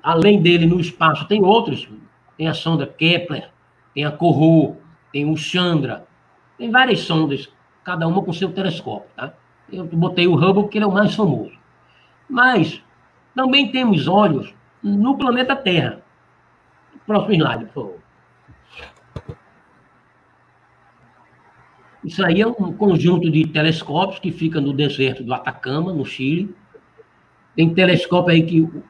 Além dele, no espaço, tem outros. Tem a sonda Kepler, tem a Kourou, tem o Chandra, tem várias sondas, cada uma com seu telescópio, tá? Eu botei o Hubble porque ele é o mais famoso. Mas também temos olhos no planeta Terra. Próximo slide, por favor. Isso aí é um conjunto de telescópios que fica no deserto do Atacama, no Chile. Tem telescópio aí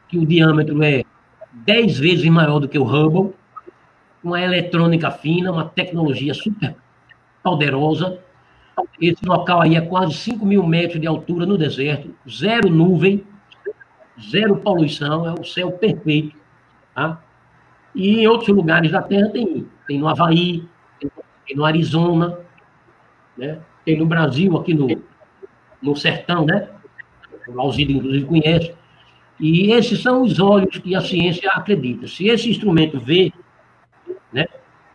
que o diâmetro é 10 vezes maior do que o Hubble, uma eletrônica fina, uma tecnologia super poderosa. Esse local aí é quase 5.000 metros de altura no deserto, zero nuvem, zero poluição, é um céu perfeito. Tá? E em outros lugares da Terra tem no Havaí, tem no Arizona, né? Tem no Brasil, aqui no sertão, né? O Alzide, inclusive, conhece. E esses são os olhos que a ciência acredita. Se esse instrumento vê, né,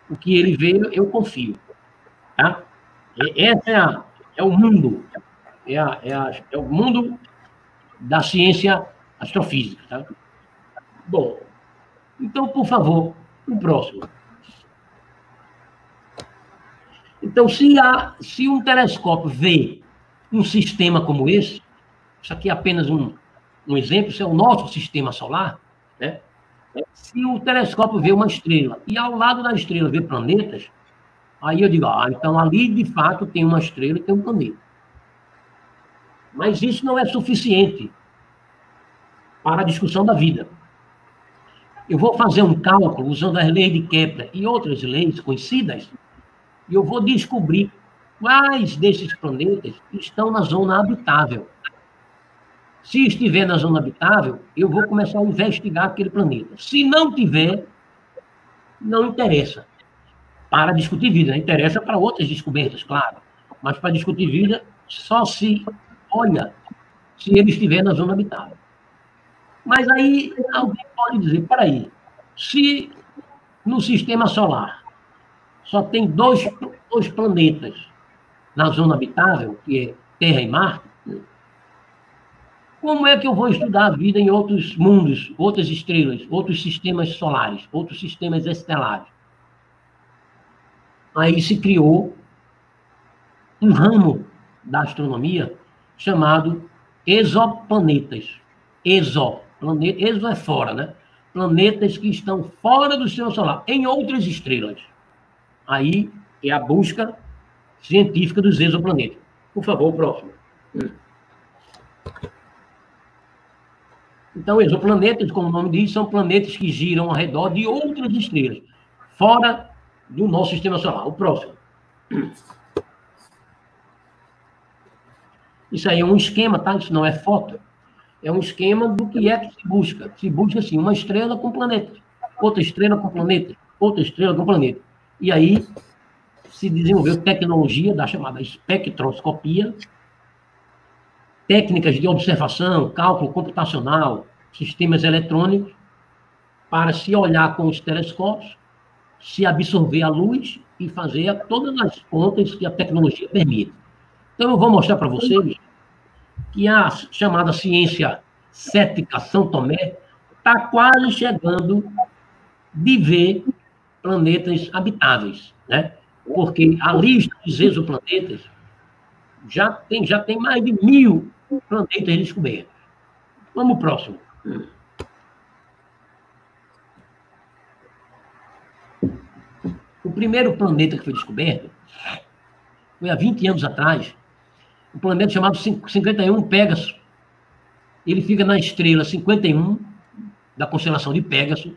o que ele vê, eu confio. Tá? Esse é o mundo, é o mundo da ciência astrofísica. Tá? Bom, então, por favor, o próximo. Então, se um telescópio vê um sistema como esse, isso aqui é apenas um exemplo, isso é o nosso sistema solar, né? Se o telescópio vê uma estrela e ao lado da estrela vê planetas, aí eu digo, então ali de fato tem uma estrela e tem um planeta. Mas isso não é suficiente para a discussão da vida. Eu vou fazer um cálculo usando as leis de Kepler e outras leis conhecidas, e eu vou descobrir quais desses planetas estão na zona habitável. Se estiver na zona habitável, eu vou começar a investigar aquele planeta. Se não tiver, não interessa. Para discutir vida, né? Interessa para outras descobertas, claro. Mas para discutir vida, só se olha se ele estiver na zona habitável. Mas aí alguém pode dizer, peraí, Se no sistema solar só tem dois planetas na zona habitável, que é Terra e Marte, como é que eu vou estudar a vida em outros mundos, outras estrelas, outros sistemas solares, outros sistemas estelares? Aí se criou um ramo da astronomia chamado exoplanetas. Exo é fora, né? Planetas que estão fora do sistema solar, em outras estrelas. Aí é a busca científica dos exoplanetas. Por favor, próximo. Então, exoplanetas, como o nome diz, são planetas que giram ao redor de outras estrelas, fora do nosso sistema solar. O próximo. Isso aí é um esquema, tá? Isso não é foto. É um esquema do que é que se busca. Se busca, assim, uma estrela com planetas, outra estrela com planetas, outra estrela com planeta. E aí se desenvolveu tecnologia da chamada espectroscopia, técnicas de observação, cálculo computacional, sistemas eletrônicos, para se olhar com os telescópios, se absorver a luz e fazer todas as contas que a tecnologia permite. Então, eu vou mostrar para vocês que a chamada ciência cética São Tomé está quase chegando de ver planetas habitáveis, né? Porque a lista dos exoplanetas já tem mais de 1000 planetas descobertos. Vamos pro próximo. O primeiro planeta que foi descoberto foi há 20 anos atrás, um planeta chamado 51 Pégaso. Ele fica na estrela 51 da constelação de Pégaso,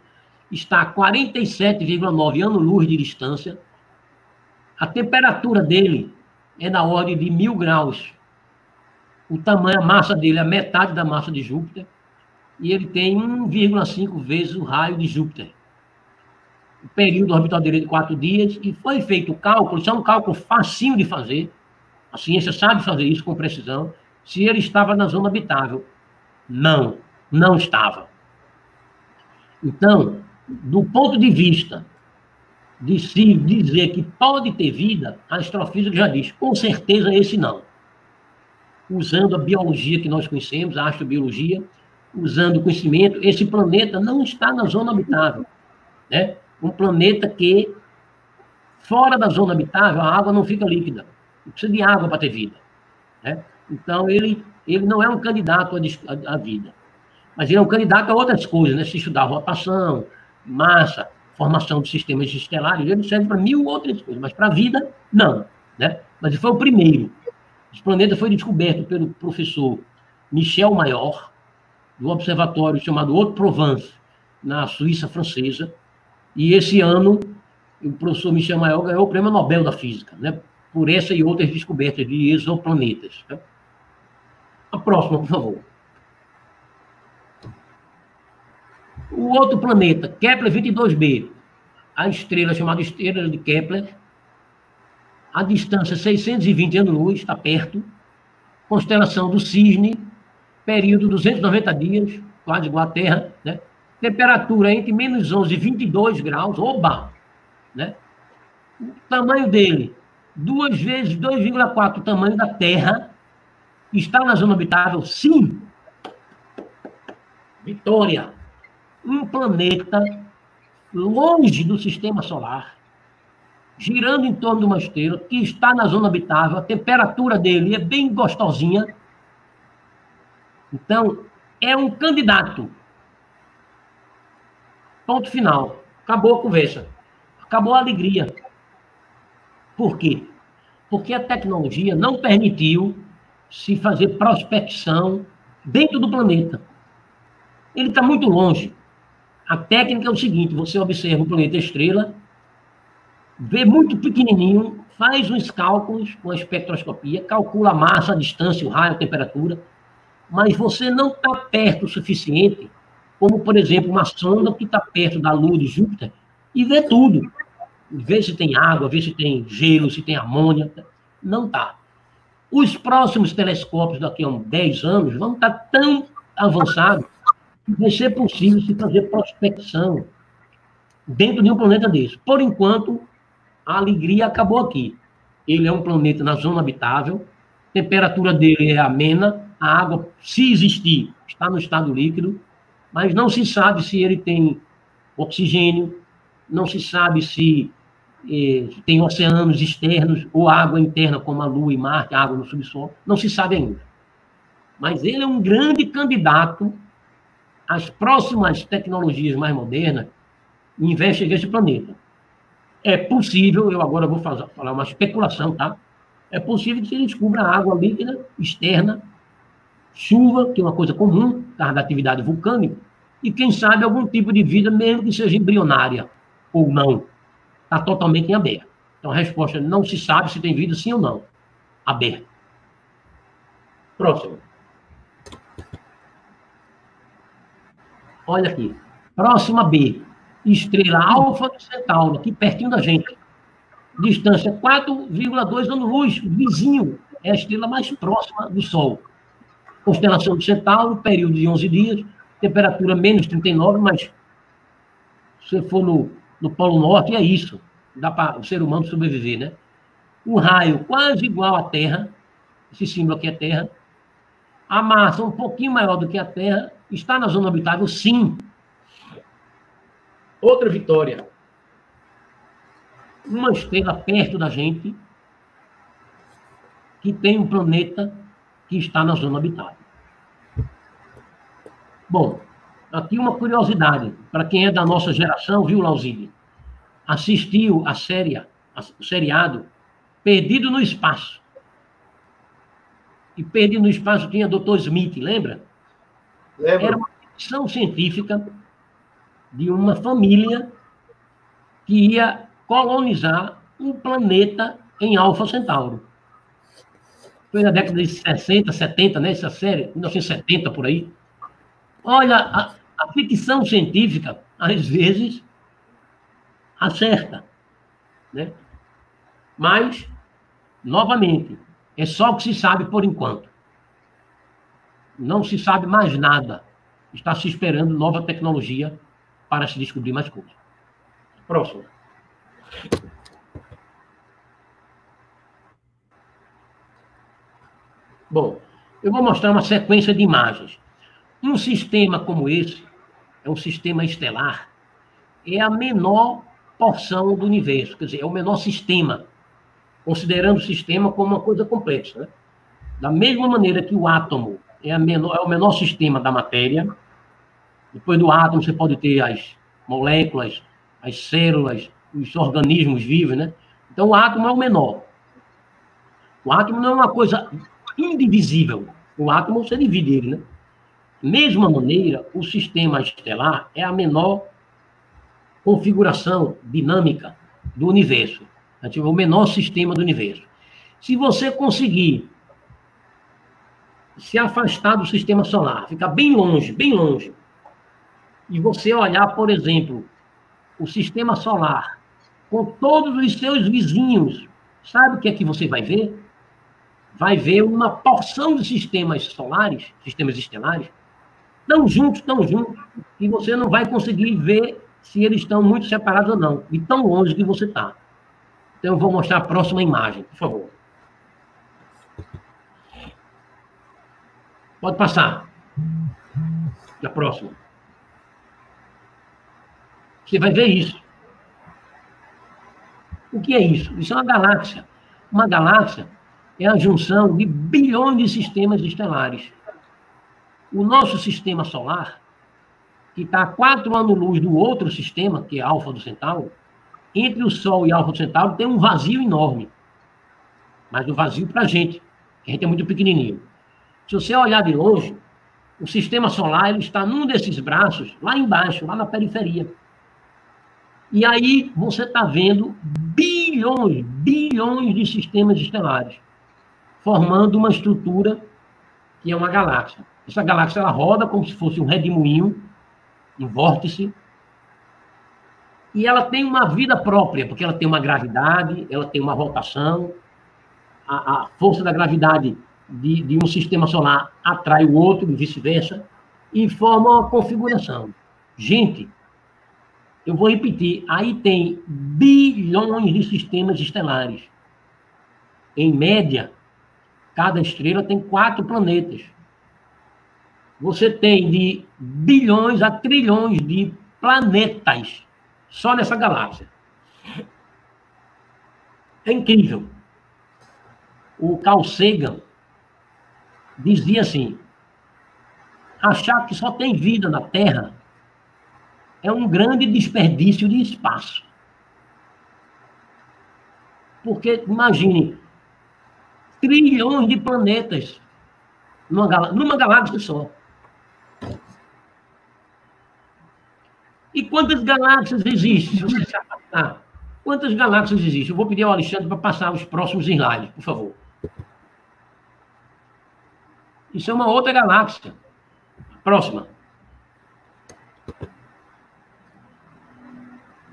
está a 47,9 anos-luz de distância. A temperatura dele é na ordem de 1000 graus. O tamanho, a massa dele é a metade da massa de Júpiter, e ele tem 1,5 vezes o raio de Júpiter. O período orbital dele é de 4 dias, e foi feito o cálculo, isso é um cálculo facinho de fazer, a ciência sabe fazer isso com precisão, se ele estava na zona habitável. Não estava. Então, do ponto de vista de se dizer que pode ter vida, a astrofísica já diz, com certeza esse não. Usando a biologia que nós conhecemos, a astrobiologia, usando o conhecimento, esse planeta não está na zona habitável, né? Um planeta que, fora da zona habitável, a água não fica líquida. Precisa de água para ter vida, né? Então, ele não é um candidato à vida. Mas ele é um candidato a outras coisas, né? Se estudar rotação, massa, formação de sistemas estelares, ele serve para 1000 outras coisas, mas para a vida, não, né? Mas ele foi o primeiro. Esse planeta foi descoberto pelo professor Michel Mayor, do observatório chamado Haute-Provence, na Suíça francesa, e esse ano o professor Michel Mayor ganhou o Prêmio Nobel da Física, né? Por essa e outras descobertas de exoplanetas, né? A próxima, por favor. O outro planeta, Kepler 22b, a estrela chamada estrela de Kepler, a distância 620 anos-luz, está perto, constelação do Cisne, período 290 dias, quase igual à Terra, né? Temperatura entre menos 11 e 22 graus, oba! Né? O tamanho dele, 2 vezes 2,4 o tamanho da Terra, está na zona habitável, sim. Vitória! Um planeta longe do sistema solar, girando em torno de uma estrela que está na zona habitável, a temperatura dele é bem gostosinha. Então, é um candidato. Ponto final. Acabou a conversa. Acabou a alegria. Por quê? Porque a tecnologia não permitiu se fazer prospecção dentro do planeta. Ele está muito longe. A técnica é o seguinte, você observa o planeta estrela, vê muito pequenininho, faz uns cálculos com a espectroscopia, calcula a massa, a distância, o raio, a temperatura, mas você não está perto o suficiente, como, por exemplo, uma sonda que está perto da Lua de Júpiter e vê tudo. Vê se tem água, vê se tem gelo, se tem amônia. Não está. Os próximos telescópios, daqui a uns 10 anos, vão estar tão avançados que vai ser possível se fazer prospecção dentro de um planeta desse. Por enquanto, a alegria acabou aqui. Ele é um planeta na zona habitável, a temperatura dele é amena, a água, se existir, está no estado líquido, mas não se sabe se ele tem oxigênio, não se sabe se tem oceanos externos ou água interna, como a Lua e Marte, água no subsolo, não se sabe ainda. Mas ele é um grande candidato às próximas tecnologias mais modernas e investigar esse planeta. É possível, eu agora vou falar uma especulação, tá? É possível que se descubra água líquida externa, chuva, que é uma coisa comum, por causa da atividade vulcânica, e quem sabe algum tipo de vida, mesmo que seja embrionária ou não, está totalmente em aberto. Então a resposta não se sabe se tem vida sim ou não. Aberto. Próximo. Olha aqui. Próxima B. Estrela Alfa do Centauro, aqui pertinho da gente. Distância 4,2 anos-luz, vizinho. É a estrela mais próxima do Sol. Constelação do Centauro, período de 11 dias, temperatura menos 39, mas se você for no Polo Norte, é isso. Dá para o ser humano sobreviver, né? O raio quase igual à Terra, esse símbolo aqui é Terra. A massa um pouquinho maior do que a Terra, está na zona habitável, sim. Outra vitória. Uma estrela perto da gente que tem um planeta que está na zona habitável. Bom, aqui uma curiosidade, para quem é da nossa geração, viu, Lauzide? Assistiu a série, o seriado Perdido no Espaço. E Perdido no Espaço tinha Dr. Smith, lembra? Lembro. Era uma ficção científica de uma família que ia colonizar um planeta em Alfa Centauro. Foi na década de 60, 70, né, essa série, 1970, por aí. Olha, a ficção científica, às vezes, acerta, né? Mas, novamente, é só o que se sabe por enquanto. Não se sabe mais nada. Está se esperando nova tecnologia para se descobrir mais coisas. Próximo. Bom, eu vou mostrar uma sequência de imagens. Um sistema como esse, é um sistema estelar, é a menor porção do universo, quer dizer, é o menor sistema, considerando o sistema como uma coisa complexa, né? Da mesma maneira que o átomo é o menor sistema da matéria, depois do átomo você pode ter as moléculas, as células, os organismos vivos, né? Então o átomo é o menor. O átomo não é uma coisa indivisível. O átomo você divide ele, né? Mesma maneira, o sistema estelar é a menor configuração dinâmica do universo. O menor sistema do universo. Se você conseguir se afastar do sistema solar, ficar bem longe, e você olhar, por exemplo, o sistema solar com todos os seus vizinhos, sabe o que é que você vai ver? Vai ver uma porção de sistemas solares, sistemas estelares, tão juntos, que você não vai conseguir ver se eles estão muito separados ou não, e tão longe que você está. Então, eu vou mostrar a próxima imagem, por favor. Pode passar. A próxima. Você vai ver isso. O que é isso? Isso é uma galáxia. Uma galáxia é a junção de bilhões de sistemas estelares. O nosso sistema solar, que está a 4 anos-luz do outro sistema, que é Alfa do Centauro, entre o Sol e Alfa do Centauro tem um vazio enorme. Mas o vazio para a gente é muito pequenininho. Se você olhar de longe, o sistema solar ele está num desses braços, lá embaixo, lá na periferia. E aí você está vendo bilhões de sistemas estelares, formando uma estrutura que é uma galáxia. Essa galáxia ela roda como se fosse um redemoinho, em vórtice, e ela tem uma vida própria, porque ela tem uma gravidade, ela tem uma rotação, a força da gravidade de um sistema solar atrai o outro, e vice-versa, e forma uma configuração. Gente, Eu vou repetir, aí tem bilhões de sistemas estelares. Em média, cada estrela tem 4 planetas. Você tem de bilhões a trilhões de planetas só nessa galáxia. É incrível. O Carl Sagan dizia assim: achar que só tem vida na Terra é um grande desperdício de espaço. Porque, imagine, trilhões de planetas numa galáxia só. E quantas galáxias existem? Se você se afastar, quantas galáxias existem? Eu vou pedir ao Alexandre para passar os próximos slides, por favor. Isso é uma outra galáxia. Próxima.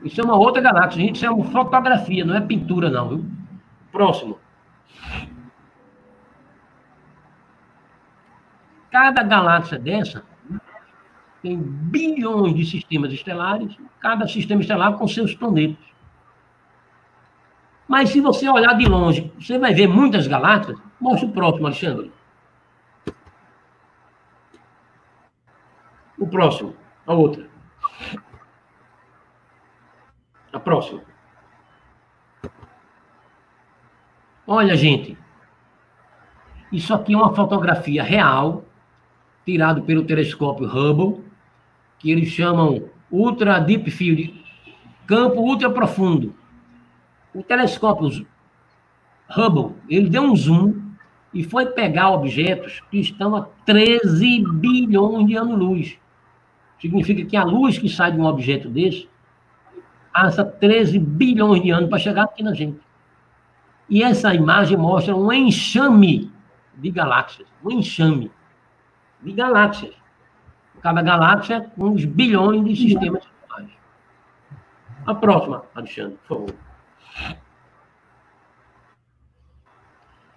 Isso é uma outra galáxia. Gente, isso é uma fotografia, não é pintura, não, viu? Próximo. Cada galáxia dessa tem bilhões de sistemas estelares, cada sistema estelar com seus planetas. Mas se você olhar de longe, você vai ver muitas galáxias. Mostra o próximo, Alexandre. O próximo, a outra. A próxima. Olha, gente, isso aqui é uma fotografia real, tirada pelo telescópio Hubble, que eles chamam Ultra Deep Field, campo ultra profundo. O telescópio Hubble, ele deu um zoom e foi pegar objetos que estão a 13 bilhões de anos-luz. Significa que a luz que sai de um objeto desse passa 13 bilhões de anos para chegar aqui na gente. E essa imagem mostra um enxame de galáxias. Um enxame de galáxias. Cada galáxia com uns bilhões de sistemas solares. A próxima, Alexandre, por favor.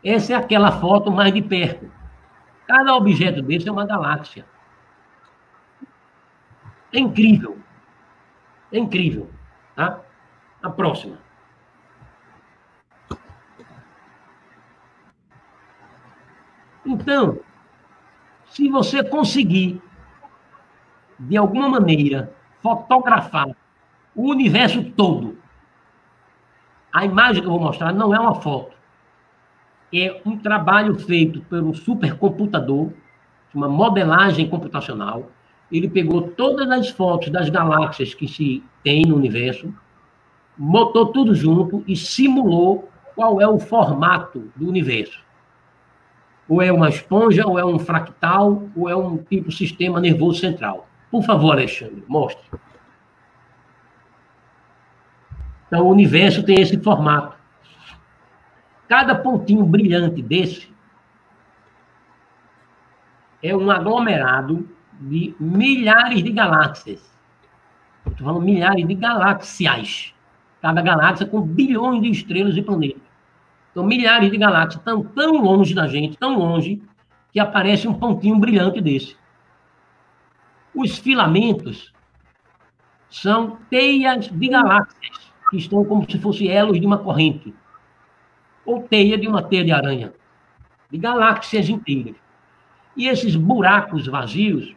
Essa é aquela foto mais de perto. Cada objeto desse é uma galáxia. É incrível. É incrível. Tá? A próxima. Então, se você conseguir, de alguma maneira, fotografar o universo todo, a imagem que eu vou mostrar não é uma foto. É um trabalho feito pelo supercomputador, uma modelagem computacional. Ele pegou todas as fotos das galáxias que se tem no universo, botou tudo junto e simulou qual é o formato do universo. Ou é uma esponja, ou é um fractal, ou é um tipo de sistema nervoso central. Por favor, Alexandre, mostre. Então, o universo tem esse formato. Cada pontinho brilhante desse é um aglomerado de milhares de galáxias. Estou falando milhares de galáxias. Cada galáxia com bilhões de estrelas e planetas. Então, milhares de galáxias estão tão longe da gente, tão longe, que aparece um pontinho brilhante desse. Os filamentos são teias de galáxias, que estão como se fossem elos de uma corrente, ou teia de uma teia de aranha, de galáxias inteiras. E esses buracos vazios,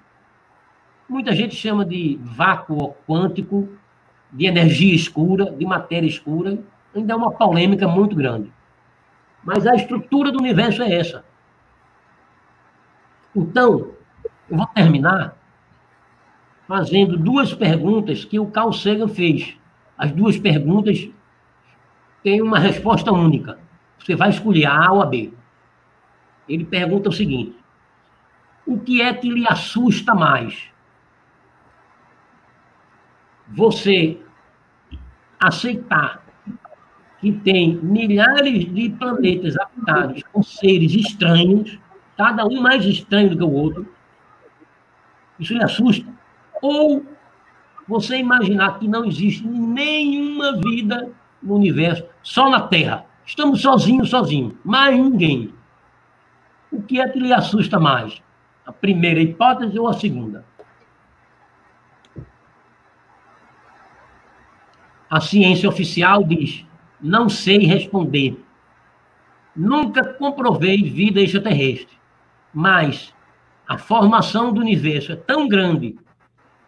muita gente chama de vácuo quântico, de energia escura, de matéria escura, ainda é uma polêmica muito grande. Mas a estrutura do universo é essa. Então, eu vou terminar fazendo 2 perguntas que o Carl Sagan fez. As 2 perguntas têm uma resposta única. Você vai escolher a A ou a B. Ele pergunta o seguinte: o que é que lhe assusta mais? Você aceitar que tem milhares de planetas habitados com seres estranhos, cada um mais estranho do que o outro, isso lhe assusta? Ou você imaginar que não existe nenhuma vida no universo, só na Terra? Estamos sozinhos, mais ninguém. O que é que lhe assusta mais? A primeira hipótese ou a segunda? A ciência oficial diz: não sei responder. Nunca comprovei vida extraterrestre, mas a formação do universo é tão grande,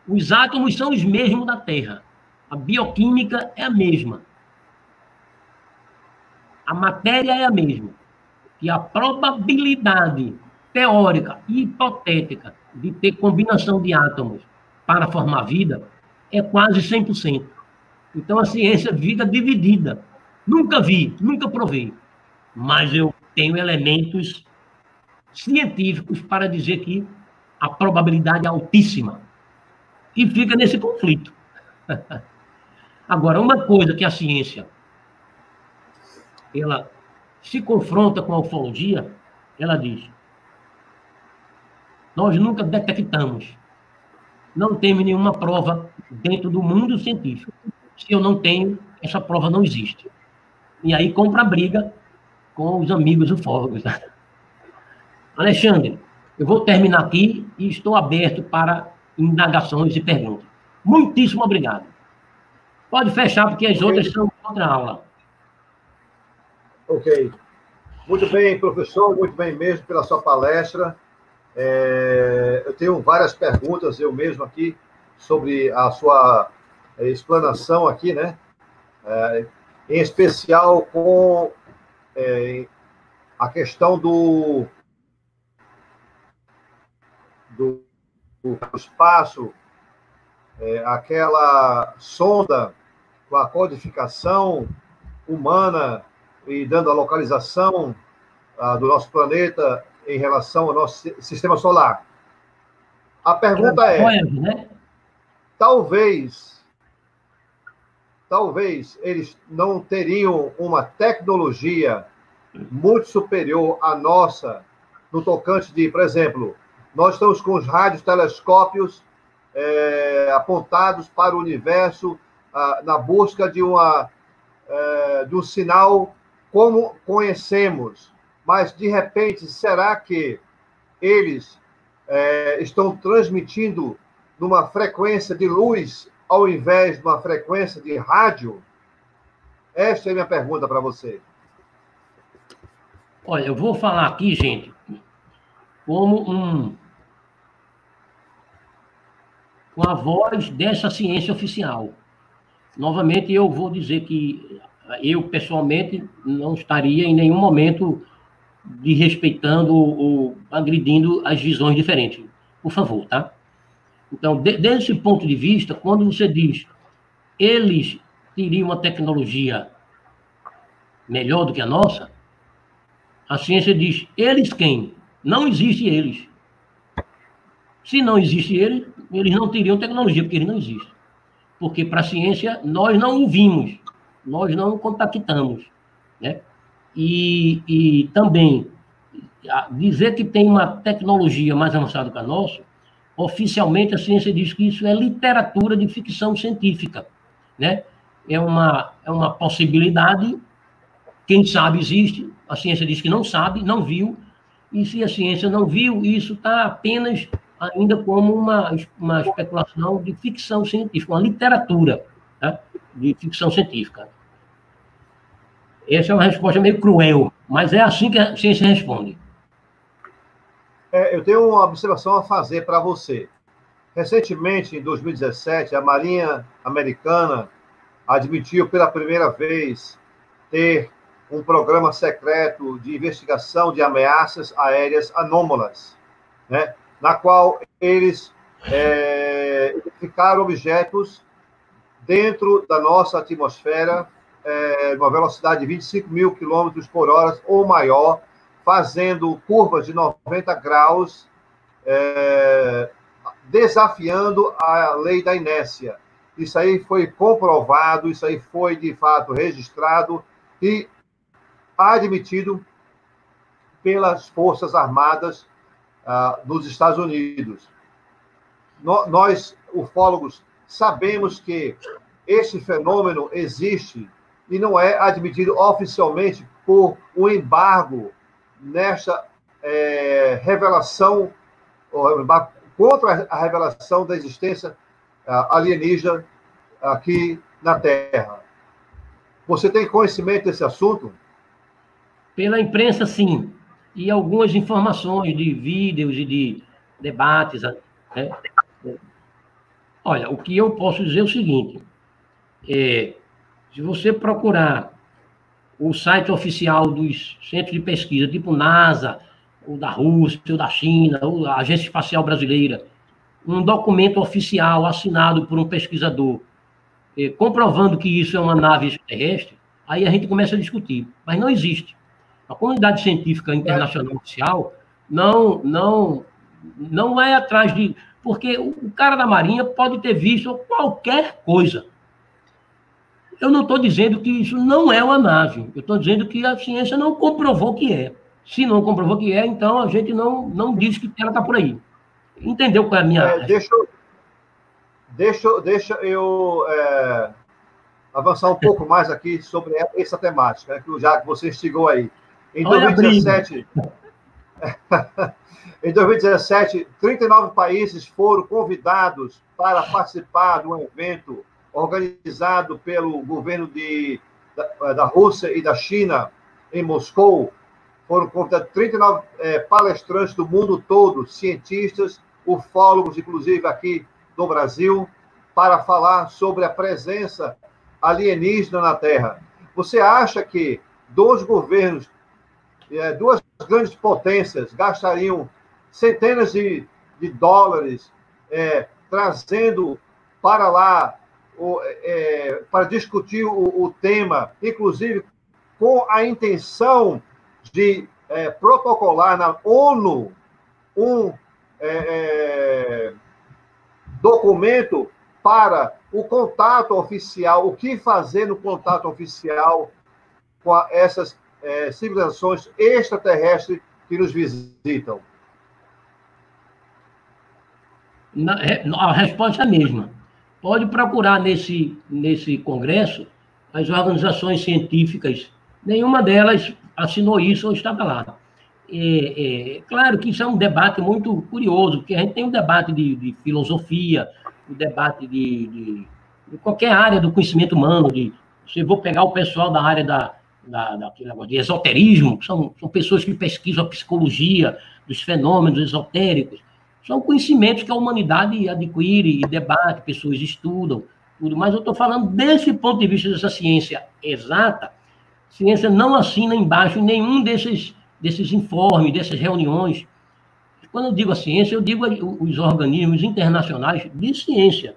os átomos são os mesmos da Terra, a bioquímica é a mesma, a matéria é a mesma, e a probabilidade teórica e hipotética de ter combinação de átomos para formar vida é quase 100%. Então a ciência fica dividida. Nunca vi, nunca provei, mas eu tenho elementos científicos para dizer que a probabilidade é altíssima. E fica nesse conflito. Agora, uma coisa que a ciência ela se confronta com a ufologia, ela diz: nós nunca detectamos, não temos nenhuma prova dentro do mundo científico. Se eu não tenho, essa prova não existe. E aí compra a briga com os amigos ufólogos. Alexandre, eu vou terminar aqui e estou aberto para indagações e perguntas. Muitíssimo obrigado. Pode fechar, porque as outras são outra aula. Ok. Muito bem, professor, muito bem mesmo pela sua palestra. Eu tenho várias perguntas, eu mesmo aqui, sobre a sua explanação aqui, né? Em especial com a questão do espaço, aquela sonda com a codificação humana e dando a localização do nosso planeta em relação ao nosso sistema solar. A pergunta é, talvez eles não teriam uma tecnologia muito superior à nossa no tocante de, por exemplo, nós estamos com os radiotelescópios apontados para o universo na busca de um sinal como conhecemos, mas, de repente, será que eles estão transmitindo numa frequência de luz ao invés de uma frequência de rádio? Esta é a minha pergunta para você. Olha, eu vou falar aqui, gente, com a voz dessa ciência oficial. Novamente, eu vou dizer que eu, pessoalmente, não estaria em nenhum momento desrespeitando ou agredindo as visões diferentes. Por favor, tá? Então, desse ponto de vista, quando você diz eles teriam uma tecnologia melhor do que a nossa, a ciência diz, eles quem? Não existe eles. Se não existe eles não teriam tecnologia, porque eles não existem. Porque para a ciência, nós não o vimos, nós não o contactamos, né? E também, dizer que tem uma tecnologia mais avançada que a nossa, oficialmente a ciência diz que isso é literatura de ficção científica, né? É uma possibilidade, quem sabe existe, a ciência diz que não sabe, não viu, e se a ciência não viu, isso está apenas ainda como uma especulação de ficção científica, uma literatura, tá? De ficção científica. Essa é uma resposta meio cruel, mas é assim que a ciência responde. Eu tenho uma observação a fazer para você. Recentemente, em 2017, a Marinha Americana admitiu pela primeira vez ter um programa secreto de investigação de ameaças aéreas anômalas, né? Na qual eles identificaram objetos dentro da nossa atmosfera, uma velocidade de 25 mil quilômetros por hora ou maior, fazendo curvas de 90 graus, desafiando a lei da inércia. Isso aí foi comprovado, isso aí foi, de fato, registrado e admitido pelas Forças Armadas dos Estados Unidos. Nós, ufólogos, sabemos que esse fenômeno existe e não é admitido oficialmente por um embargo nesta revelação, contra a revelação da existência alienígena aqui na Terra. Você tem conhecimento desse assunto? Pela imprensa, sim. E algumas informações de vídeos e de debates. Né? Olha, o que eu posso dizer é o seguinte: se você procurar o site oficial dos centros de pesquisa, tipo NASA, ou da Rússia, ou da China, ou da Agência Espacial Brasileira, um documento oficial assinado por um pesquisador, comprovando que isso é uma nave extraterrestre, aí a gente começa a discutir. Mas não existe. A comunidade científica internacional oficial não vai atrás de... Porque o cara da Marinha pode ter visto qualquer coisa. Eu não estou dizendo que isso não é uma nave. Eu estou dizendo que a ciência não comprovou que é. Se não comprovou que é, então a gente não diz que ela está por aí. Entendeu qual é a minha... Deixa eu avançar um pouco mais aqui sobre essa temática, né, já que você instigou aí. Em 2017, em 2017, 39 países foram convidados para participar de um evento organizado pelo governo da Rússia e da China, em Moscou. Foram convidados 39 palestrantes do mundo todo, cientistas, ufólogos, inclusive aqui do Brasil, para falar sobre a presença alienígena na Terra. Você acha que dois governos, duas grandes potências, gastariam centenas de dólares trazendo para lá, para discutir o tema, inclusive com a intenção de protocolar na ONU um documento para o contato oficial, o que fazer no contato oficial com essas civilizações extraterrestres que nos visitam? A resposta é a mesma. Pode procurar nesse congresso as organizações científicas, nenhuma delas assinou isso ou estava lá. Claro que isso é um debate muito curioso, porque a gente tem um debate de filosofia, um debate de qualquer área do conhecimento humano, se vou pegar o pessoal da área de esoterismo, que são pessoas que pesquisam a psicologia dos fenômenos esotéricos, são conhecimentos que a humanidade adquire e debate, pessoas estudam, tudo, mas eu estou falando desse ponto de vista dessa ciência exata. Ciência não assina embaixo nenhum desses informes, dessas reuniões. Quando eu digo a ciência, eu digo os organismos internacionais de ciência.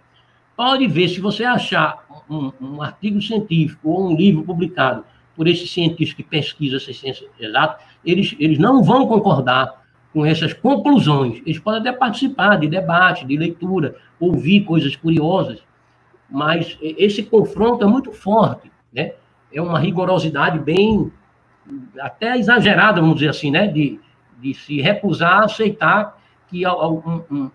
Pode ver, se você achar um artigo científico ou um livro publicado por esses cientistas que pesquisam essa ciência exata, eles não vão concordar com essas conclusões. Eles podem até participar de debate, de leitura, ouvir coisas curiosas, mas esse confronto é muito forte, né? É uma rigorosidade bem, até exagerada, vamos dizer assim, né? De se recusar a aceitar que um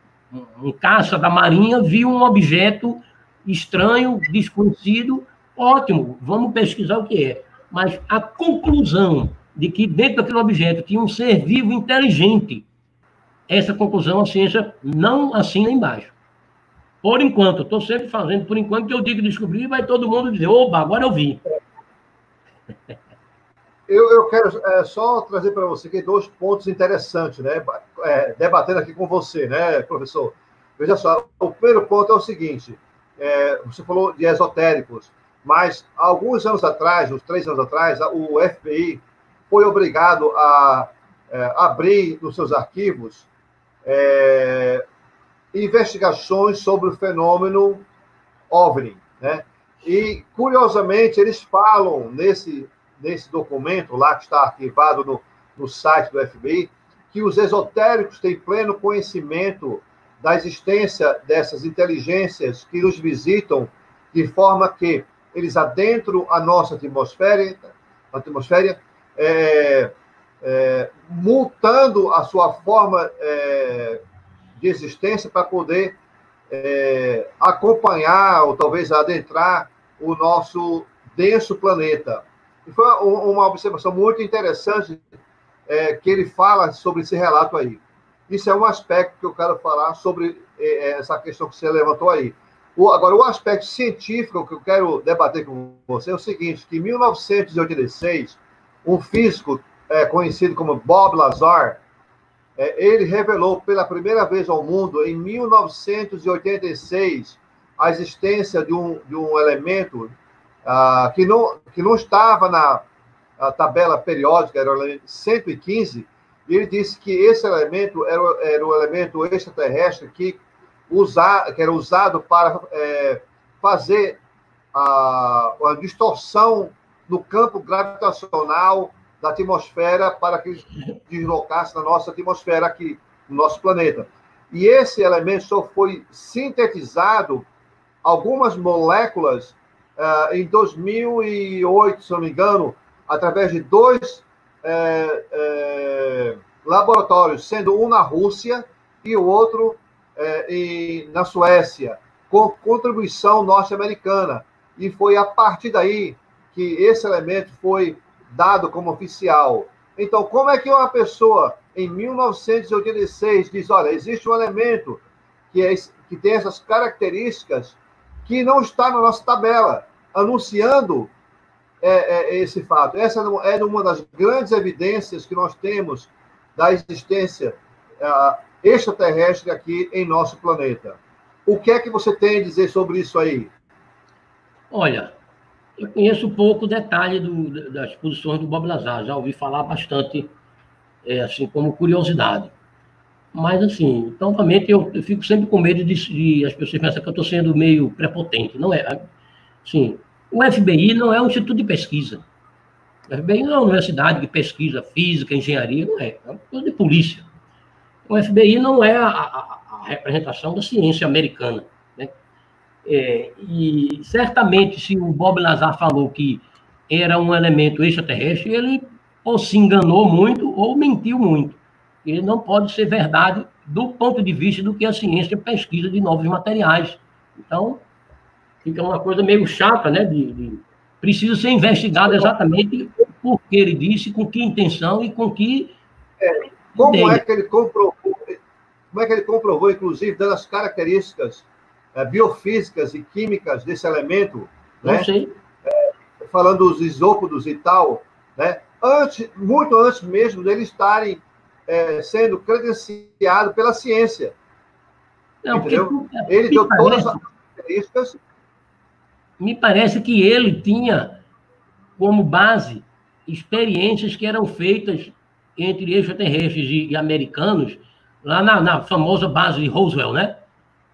caça da Marinha viu um objeto estranho, desconhecido, ótimo, vamos pesquisar o que é. Mas a conclusão de que dentro daquele objeto tinha um ser vivo inteligente, essa conclusão a ciência não assina embaixo. Por enquanto, eu estou sempre fazendo, por enquanto que eu digo descobrir, vai todo mundo dizer, oba, agora eu vi. Eu quero só trazer para você aqui dois pontos interessantes, né? Debatendo aqui com você, né, professor? Veja só, o primeiro ponto é o seguinte, você falou de esotéricos, mas há alguns anos atrás, uns 3 anos atrás, o FBI foi obrigado a abrir nos seus arquivos investigações sobre o fenômeno OVNI, né? E, curiosamente, eles falam nesse documento lá que está arquivado no site do FBI, que os esotéricos têm pleno conhecimento da existência dessas inteligências que nos visitam, de forma que eles adentram a nossa atmosfera, mutando a sua forma de existência para poder acompanhar ou talvez adentrar o nosso denso planeta. E foi uma observação muito interessante que ele fala sobre esse relato aí. Isso é um aspecto que eu quero falar sobre essa questão que você levantou aí. Agora, o aspecto científico que eu quero debater com você é o seguinte, que em 1986, um físico conhecido como Bob Lazar, ele revelou pela primeira vez ao mundo, em 1986, a existência de um elemento que não estava na tabela periódica, era o elemento 115, e ele disse que esse elemento era o elemento extraterrestre que era usado para fazer a distorção no campo gravitacional da atmosfera para que deslocasse na nossa atmosfera aqui, no nosso planeta. E esse elemento só foi sintetizado, algumas moléculas, em 2008, se não me engano, através de dois laboratórios, sendo um na Rússia e o outro na Suécia, com contribuição norte-americana. E foi a partir daí que esse elemento foi dado como oficial. Então, como é que uma pessoa, em 1986, diz, olha, existe um elemento que tem essas características que não está na nossa tabela, anunciando esse fato? Essa é uma das grandes evidências que nós temos da existência extraterrestre aqui em nosso planeta. O que é que você tem a dizer sobre isso aí? Olha, eu conheço pouco detalhe das posições do Bob Lazar, já ouvi falar bastante, assim, como curiosidade. Mas, assim, novamente, eu fico sempre com medo de as pessoas pensam que eu estou sendo meio prepotente. Não é. Assim, o FBI não é um instituto de pesquisa. O FBI não é uma universidade que pesquisa física, engenharia, não é. É uma coisa de polícia. O FBI não é a representação da ciência americana, né? E certamente, se o Bob Lazar falou que era um elemento extraterrestre, ele ou se enganou muito ou mentiu muito. Ele não pode ser verdade do ponto de vista do que a ciência pesquisa de novos materiais. Então, fica uma coisa meio chata, né? Precisa ser investigado exatamente por que ele disse, com que intenção e com que Como é que ele comprovou, inclusive, dando as características biofísicas e químicas desse elemento, não né? sei. Falando dos isópodos e tal, né? Muito antes mesmo deles estarem sendo credenciados pela ciência. Não, entendeu? Ele deu todas as características. Me parece que ele tinha como base experiências que eram feitas entre extraterrestres e americanos, lá na famosa base de Roswell, né?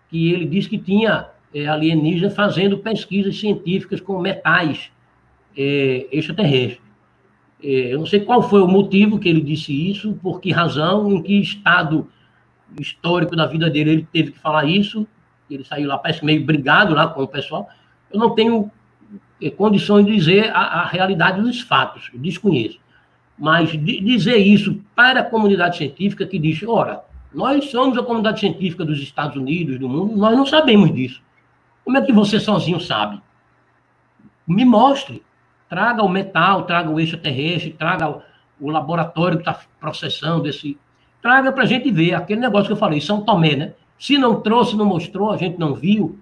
Que ele disse que tinha alienígenas fazendo pesquisas científicas com metais extraterrestres. Eu não sei qual foi o motivo que ele disse isso, por que razão, em que estado histórico da vida dele ele teve que falar isso. Ele saiu lá, parece meio brigado lá com o pessoal. Eu não tenho condições de dizer a realidade dos fatos, eu desconheço. Mas dizer isso para a comunidade científica que diz, ora, nós somos a comunidade científica dos Estados Unidos, do mundo, nós não sabemos disso. Como é que você sozinho sabe? Me mostre. Traga o metal, traga o extraterrestre, traga o laboratório que está processando esse. Traga para a gente ver. Aquele negócio que eu falei, São Tomé, né? Se não trouxe, não mostrou, a gente não viu,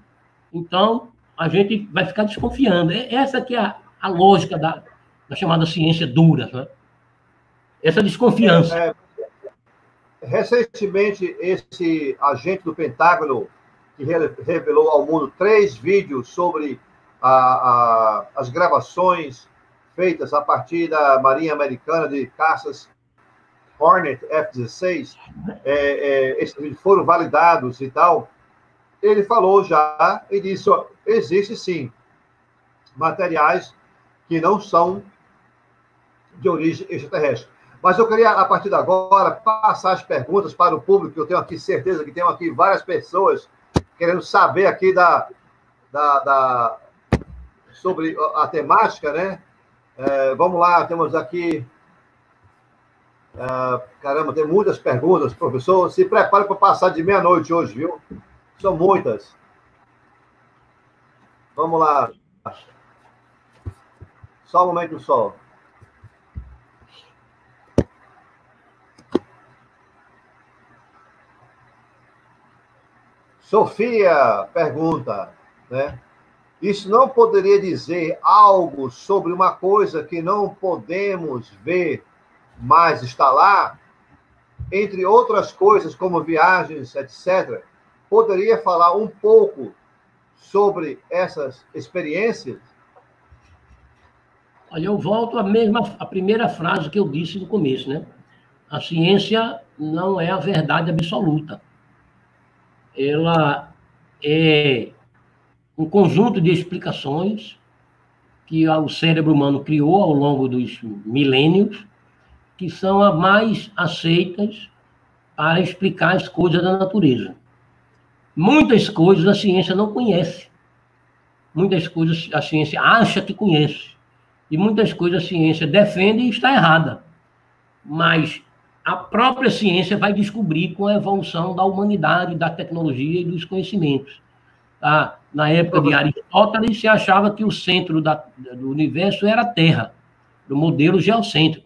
então a gente vai ficar desconfiando. Essa que é a lógica da chamada ciência dura, né? Essa desconfiança. Recentemente, esse agente do Pentágono, que revelou ao mundo 3 vídeos sobre as gravações feitas a partir da Marinha Americana de caças Hornet F-16, esses vídeos foram validados e tal. Ele falou já e disse: ó, existe sim materiais que não são de origem extraterrestre. Mas eu queria, a partir de agora, passar as perguntas para o público, que eu tenho aqui certeza que tem aqui várias pessoas querendo saber aqui sobre a temática, né? Vamos lá, temos aqui... caramba, tem muitas perguntas, professor. Se prepare para passar de meia-noite hoje, viu? São muitas. Vamos lá. Só um momento só. Sofia pergunta: né? Isso não poderia dizer algo sobre uma coisa que não podemos ver, mas está lá, entre outras coisas, como viagens, etc. Poderia falar um pouco sobre essas experiências? Olha, eu volto à primeira frase que eu disse no começo, né? A ciência não é a verdade absoluta. Ela é um conjunto de explicações que o cérebro humano criou ao longo dos milênios, que são as mais aceitas para explicar as coisas da natureza. Muitas coisas a ciência não conhece. Muitas coisas a ciência acha que conhece. E muitas coisas a ciência defende e está errada. Mas a própria ciência vai descobrir com a evolução da humanidade, da tecnologia e dos conhecimentos. Tá? Na época de Aristóteles, se achava que o centro do universo era a Terra, do modelo geocêntrico.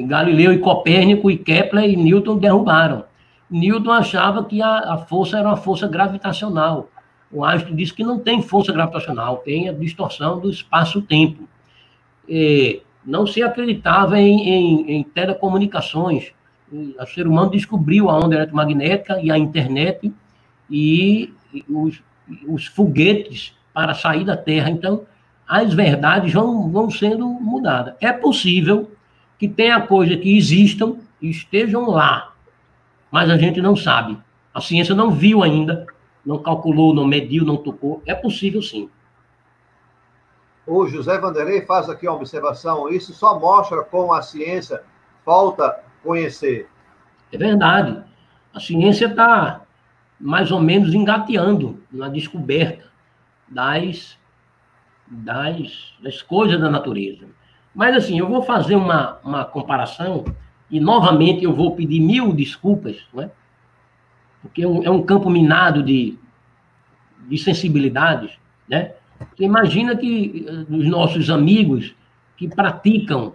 Galileu e Copérnico e Kepler e Newton derrubaram. Newton achava que a força era uma força gravitacional. O Einstein disse que não tem força gravitacional, tem a distorção do espaço-tempo. Não se acreditava em telecomunicações. O ser humano descobriu a onda eletromagnética e a internet e os foguetes para sair da Terra. Então, as verdades vão sendo mudadas. É possível que tenha coisas que existam e estejam lá, mas a gente não sabe. A ciência não viu ainda, não calculou, não mediu, não tocou. É possível, sim. O José Vanderlei faz aqui uma observação. Isso só mostra como a ciência falta conhecer. É verdade. A ciência está mais ou menos engateando na descoberta das coisas da natureza. Mas, assim, eu vou fazer uma comparação e, novamente, eu vou pedir 1000 desculpas, né? Porque é um campo minado de sensibilidades, né? Você imagina que os nossos amigos que praticam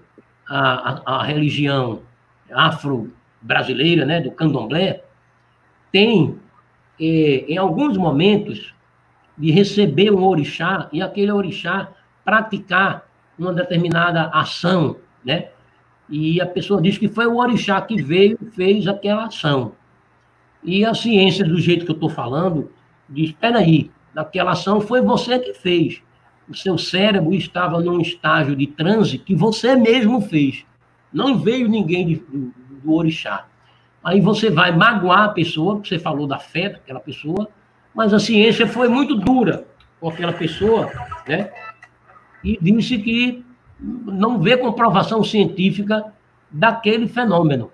a religião afro-brasileira, né, do candomblé, têm, em alguns momentos, de receber um orixá e aquele orixá praticar uma determinada ação, né? E a pessoa diz que foi o orixá que veio e fez aquela ação. E a ciência, do jeito que eu estou falando, diz, espera aí, naquela ação foi você que fez. O seu cérebro estava num estágio de transe que você mesmo fez. Não veio ninguém do orixá. Aí você vai magoar a pessoa, porque você falou da fé daquela pessoa, mas a ciência foi muito dura com aquela pessoa, né? E disse que não vê comprovação científica daquele fenômeno.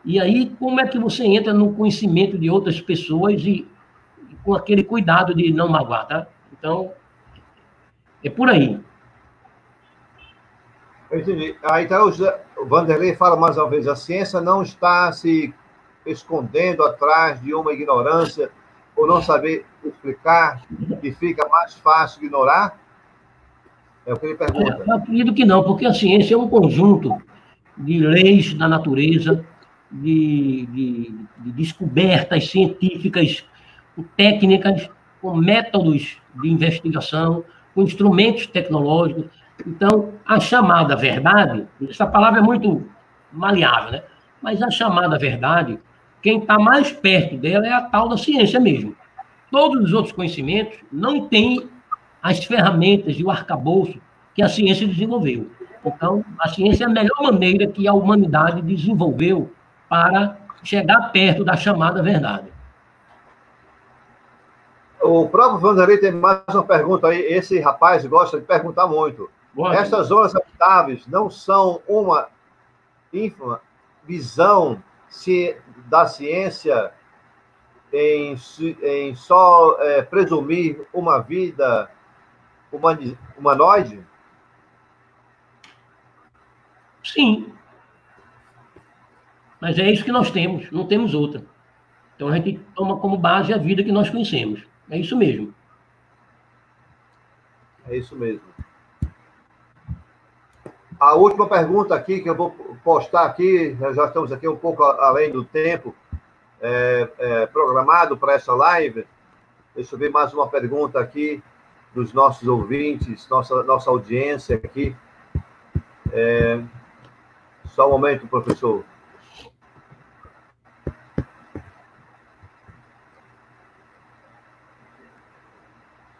E aí, como é que você entra no conhecimento de outras pessoas e com aquele cuidado de não magoar, tá? Então, é por aí. Eu entendi. Então, o Vanderlei fala mais uma vez, a ciência não está se escondendo atrás de uma ignorância ou não saber explicar e fica mais fácil ignorar? É o que ele pergunta. Eu acredito que não, porque a ciência é um conjunto de leis da natureza, de descobertas científicas, técnicas, com métodos de investigação, com instrumentos tecnológicos. Então, a chamada verdade, essa palavra é muito maleável, né? Mas a chamada verdade, quem está mais perto dela é a tal da ciência mesmo. Todos os outros conhecimentos não têm as ferramentas e o arcabouço que a ciência desenvolveu. Então, a ciência é a melhor maneira que a humanidade desenvolveu para chegar perto da chamada verdade. O próprio Vanderlei tem mais uma pergunta aí. Esse rapaz gosta de perguntar muito. Boa, estas zonas habitáveis não são uma ínfima visão da ciência em só presumir uma vida humanoide? Sim. Mas é isso que nós temos, não temos outra. Então a gente toma como base a vida que nós conhecemos. É isso mesmo. É isso mesmo. A última pergunta aqui, que eu vou postar aqui, já estamos aqui um pouco além do tempo programado para essa live. Deixa eu ver mais uma pergunta aqui dos nossos ouvintes, nossa audiência aqui. Só um momento, professor.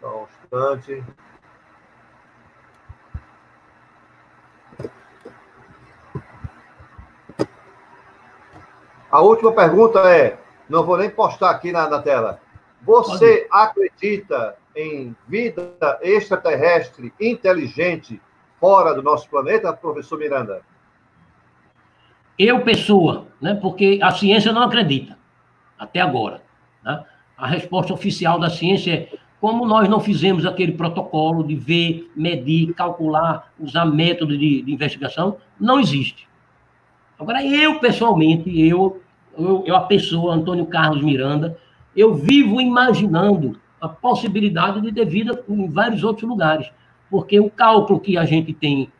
Só um instante. A última pergunta é, não vou nem postar aqui na tela. Você acredita em vida extraterrestre inteligente fora do nosso planeta, professor Miranda? Eu, pessoa, né? Porque a ciência não acredita, até agora. Né? A resposta oficial da ciência é: como nós não fizemos aquele protocolo de ver, medir, calcular, usar método de investigação, não existe. Agora, eu, pessoalmente, a pessoa, Antônio Carlos Miranda, eu vivo imaginando a possibilidade de ter vida em vários outros lugares, porque o cálculo que a gente tem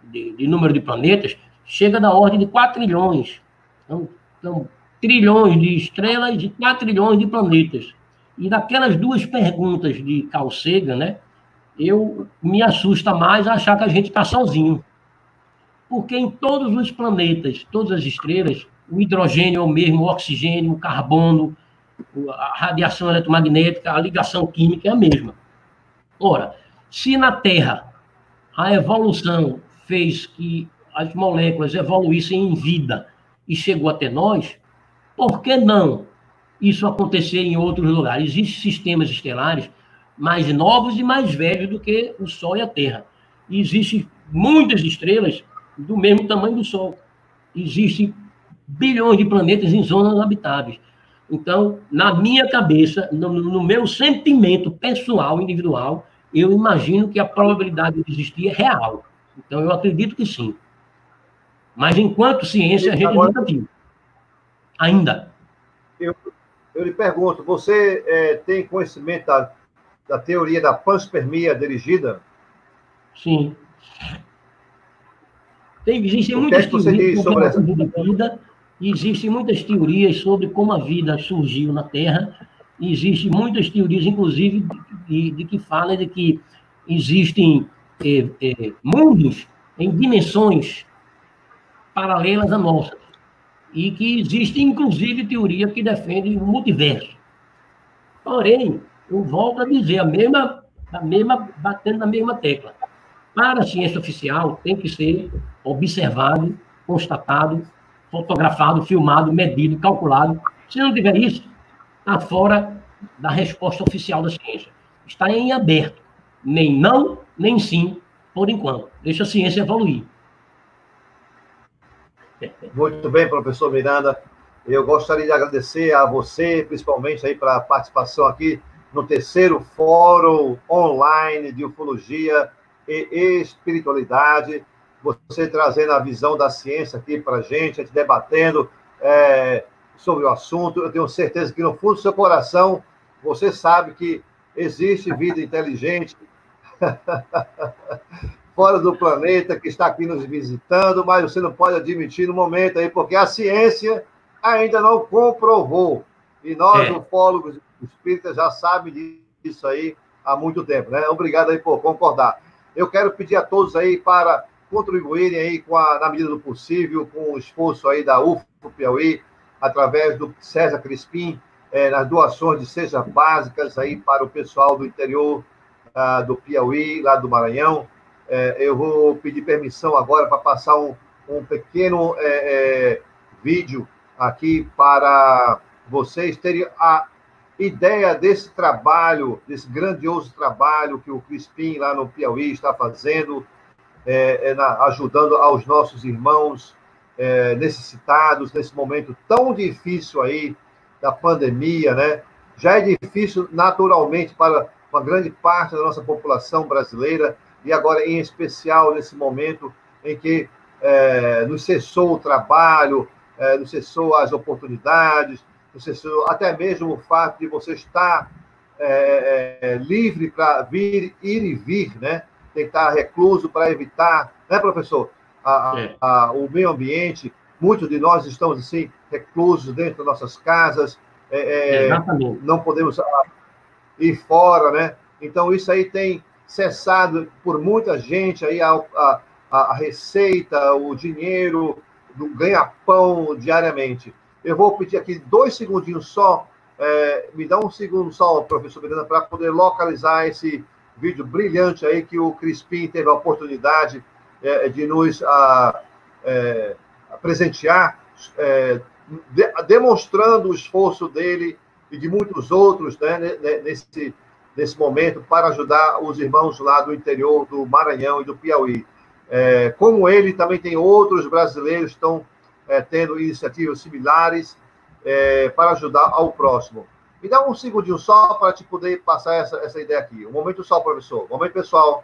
de número de planetas chega da ordem de 4 trilhões. Então, trilhões de estrelas e 4 trilhões de planetas. E daquelas duas perguntas de Carl Sagan, né, me assusta mais achar que a gente está sozinho. Porque em todos os planetas, todas as estrelas, o hidrogênio é o mesmo, o oxigênio, o carbono, a radiação eletromagnética, a ligação química é a mesma. Ora, se na Terra a evolução fez que as moléculas evoluíssem em vida e chegou até nós, por que não isso acontecer em outros lugares? Existem sistemas estelares mais novos e mais velhos do que o Sol e a Terra. E existem muitas estrelas do mesmo tamanho do Sol. Existem bilhões de planetas em zonas habitáveis. Então, na minha cabeça, no meu sentimento pessoal, individual, eu imagino que a probabilidade de existir é real. Então, eu acredito que sim. Mas, enquanto ciência, a gente nunca viu. Ainda. Eu lhe pergunto, você tem conhecimento da teoria da panspermia dirigida? Sim. Existem muitas teorias sobre a vida, e existem muitas teorias sobre como a vida surgiu na Terra, e existem muitas teorias, inclusive, de que falam de que existem mundos em dimensões paralelas à nossa, e que existe, inclusive, teoria que defende o multiverso. Porém, eu volto a dizer, batendo na mesma tecla. Para a ciência oficial, tem que ser observado, constatado, fotografado, filmado, medido, calculado. Se não tiver isso, está fora da resposta oficial da ciência. Está em aberto. Nem não, nem sim, por enquanto. Deixa a ciência evoluir. Muito bem, professor Miranda. Eu gostaria de agradecer a você, principalmente aí para a participação aqui no terceiro Fórum Online de Ufologia e Espiritualidade. Você trazendo a visão da ciência aqui para a gente debatendo sobre o assunto. Eu tenho certeza que no fundo do seu coração você sabe que existe vida inteligente fora do planeta, que está aqui nos visitando, mas você não pode admitir no momento aí, porque a ciência ainda não comprovou. E nós, ufólogos espíritas, já sabemos disso aí há muito tempo, né? Obrigado aí por concordar. Eu quero pedir a todos aí para contribuírem aí na medida do possível com o esforço aí da UFO Piauí, através do César Crispim, nas doações de cestas básicas aí para o pessoal do interior do Piauí, lá do Maranhão. Eu vou pedir permissão agora para passar um pequeno vídeo aqui para vocês terem a ideia desse trabalho, desse grandioso trabalho que o Crispim lá no Piauí está fazendo, ajudando aos nossos irmãos necessitados nesse momento tão difícil aí da pandemia, né? Já é difícil naturalmente para uma grande parte da nossa população brasileira, e agora, em especial, nesse momento em que nos cessou o trabalho, nos cessou as oportunidades, nos cessou até mesmo o fato de você estar livre para ir e vir, né? Tem que estar recluso para evitar, né, professor? O meio ambiente. Muitos de nós estamos, assim, reclusos dentro das nossas casas, não podemos e fora, né? Então, isso aí tem cessado por muita gente aí a receita, o dinheiro do ganha-pão diariamente. Eu vou pedir aqui 2 segundinhos só, me dá 1 segundo só, professor Miranda, para poder localizar esse vídeo brilhante aí que o Crispim teve a oportunidade de nos presentear, demonstrando o esforço dele e de muitos outros, né, nesse momento, para ajudar os irmãos lá do interior do Maranhão e do Piauí. Como ele, também tem outros brasileiros que estão tendo iniciativas similares para ajudar ao próximo. Me dá 1 segundinho só para te poder passar essa ideia aqui. Um momento só, professor. Um momento, pessoal.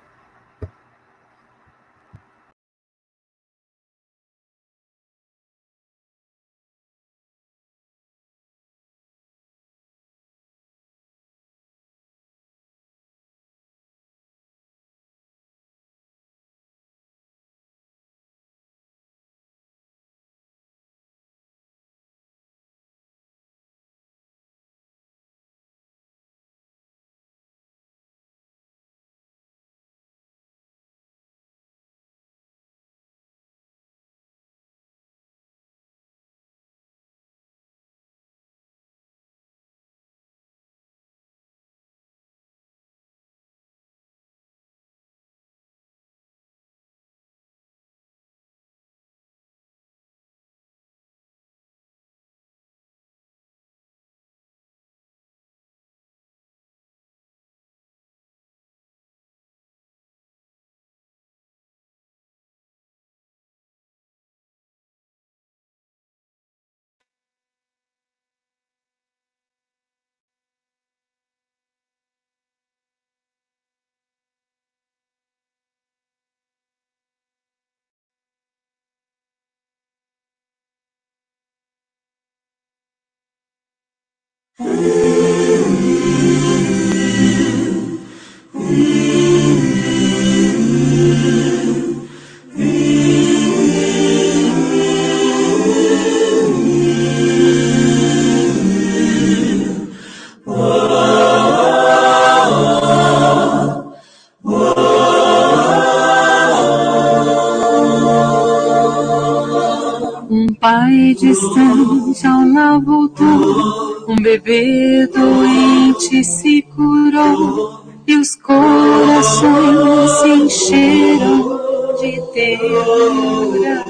Pai distante ao lar voltou, um bebê doente se curou, e os corações se encheram de ternura.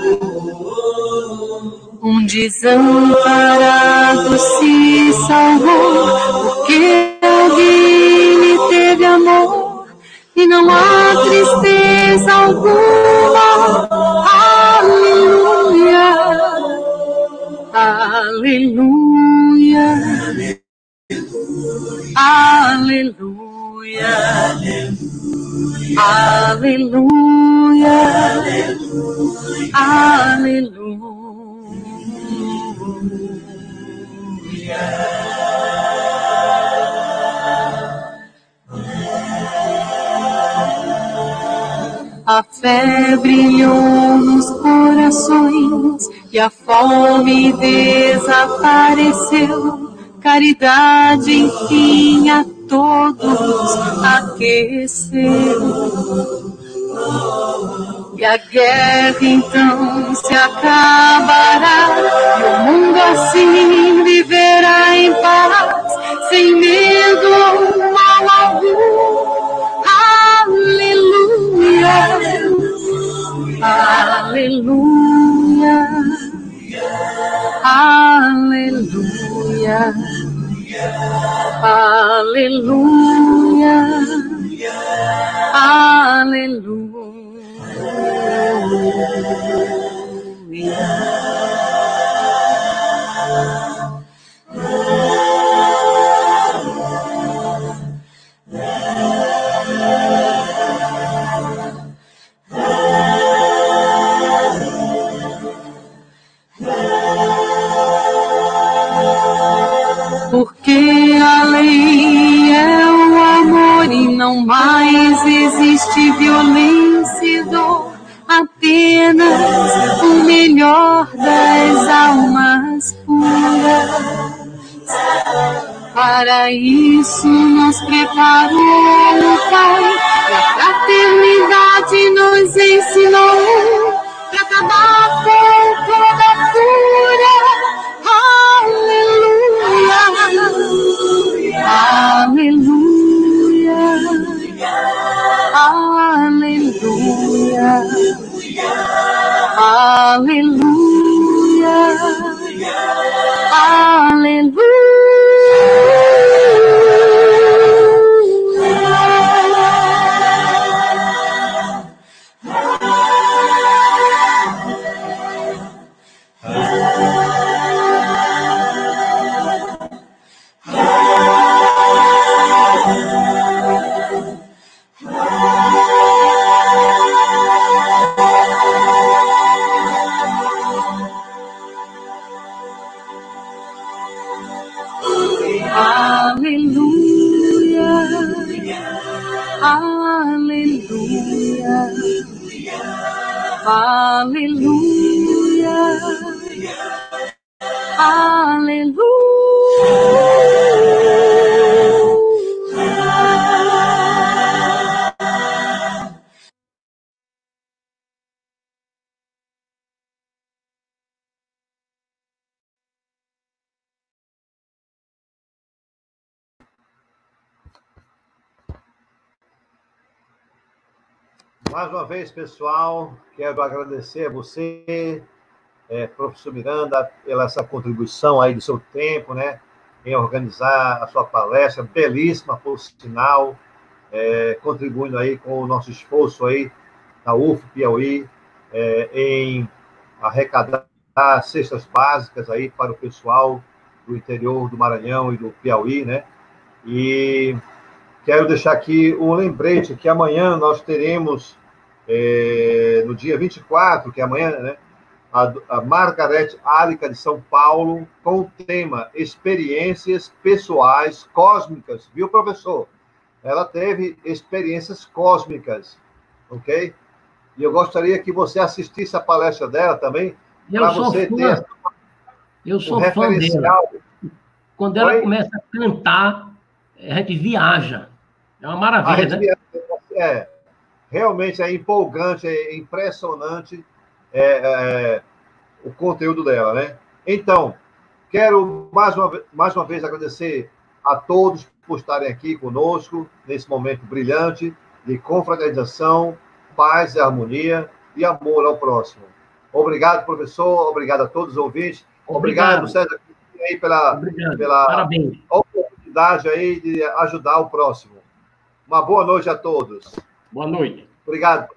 Um desamparado se salvou, porque alguém lhe teve amor, e não há tristeza alguma. Aleluia. Aleluia, aleluia, aleluia, aleluia. A fé brilhou nos corações e a fome desapareceu. Caridade, enfim, a todos aqueceu. E a guerra então se acabará, e o mundo assim viverá em paz, sem medo ou mal algum. Aleluia, aleluia, aleluia, aleluia, aleluia. Porque a lei é o amor e não mais existe violência e dor, apenas o melhor das almas puras. Para isso nos preparou o Pai, e a fraternidade nos ensinou, para acabar com toda fúria. Aleluia, aleluia, aleluia, aleluia, aleluia. Aleluia, aleluia, aleluia, aleluia. Mais uma vez, pessoal, quero agradecer a você, professor Miranda, pela essa contribuição aí do seu tempo, né, em organizar a sua palestra, belíssima, por sinal, contribuindo aí com o nosso esforço aí na UF Piauí, em arrecadar cestas básicas aí para o pessoal do interior do Maranhão e do Piauí, né, e quero deixar aqui um lembrete que amanhã nós teremos, no dia 24, que é amanhã, né, a Margarete Álica de São Paulo, com o tema Experiências Pessoais Cósmicas, viu, professor? Ela teve experiências cósmicas, ok? E eu gostaria que você assistisse a palestra dela também, para você ter eu sou fã dela. Quando ela começa a cantar, a gente viaja. É uma maravilha, né? Realmente é empolgante, é impressionante o conteúdo dela, né? Então, quero mais uma vez agradecer a todos por estarem aqui conosco nesse momento brilhante de confraternização, paz e harmonia e amor ao próximo. Obrigado, professor. Obrigado a todos os ouvintes. Obrigado César, aí pela oportunidade aí de ajudar o próximo. Uma boa noite a todos. Boa noite. Obrigado.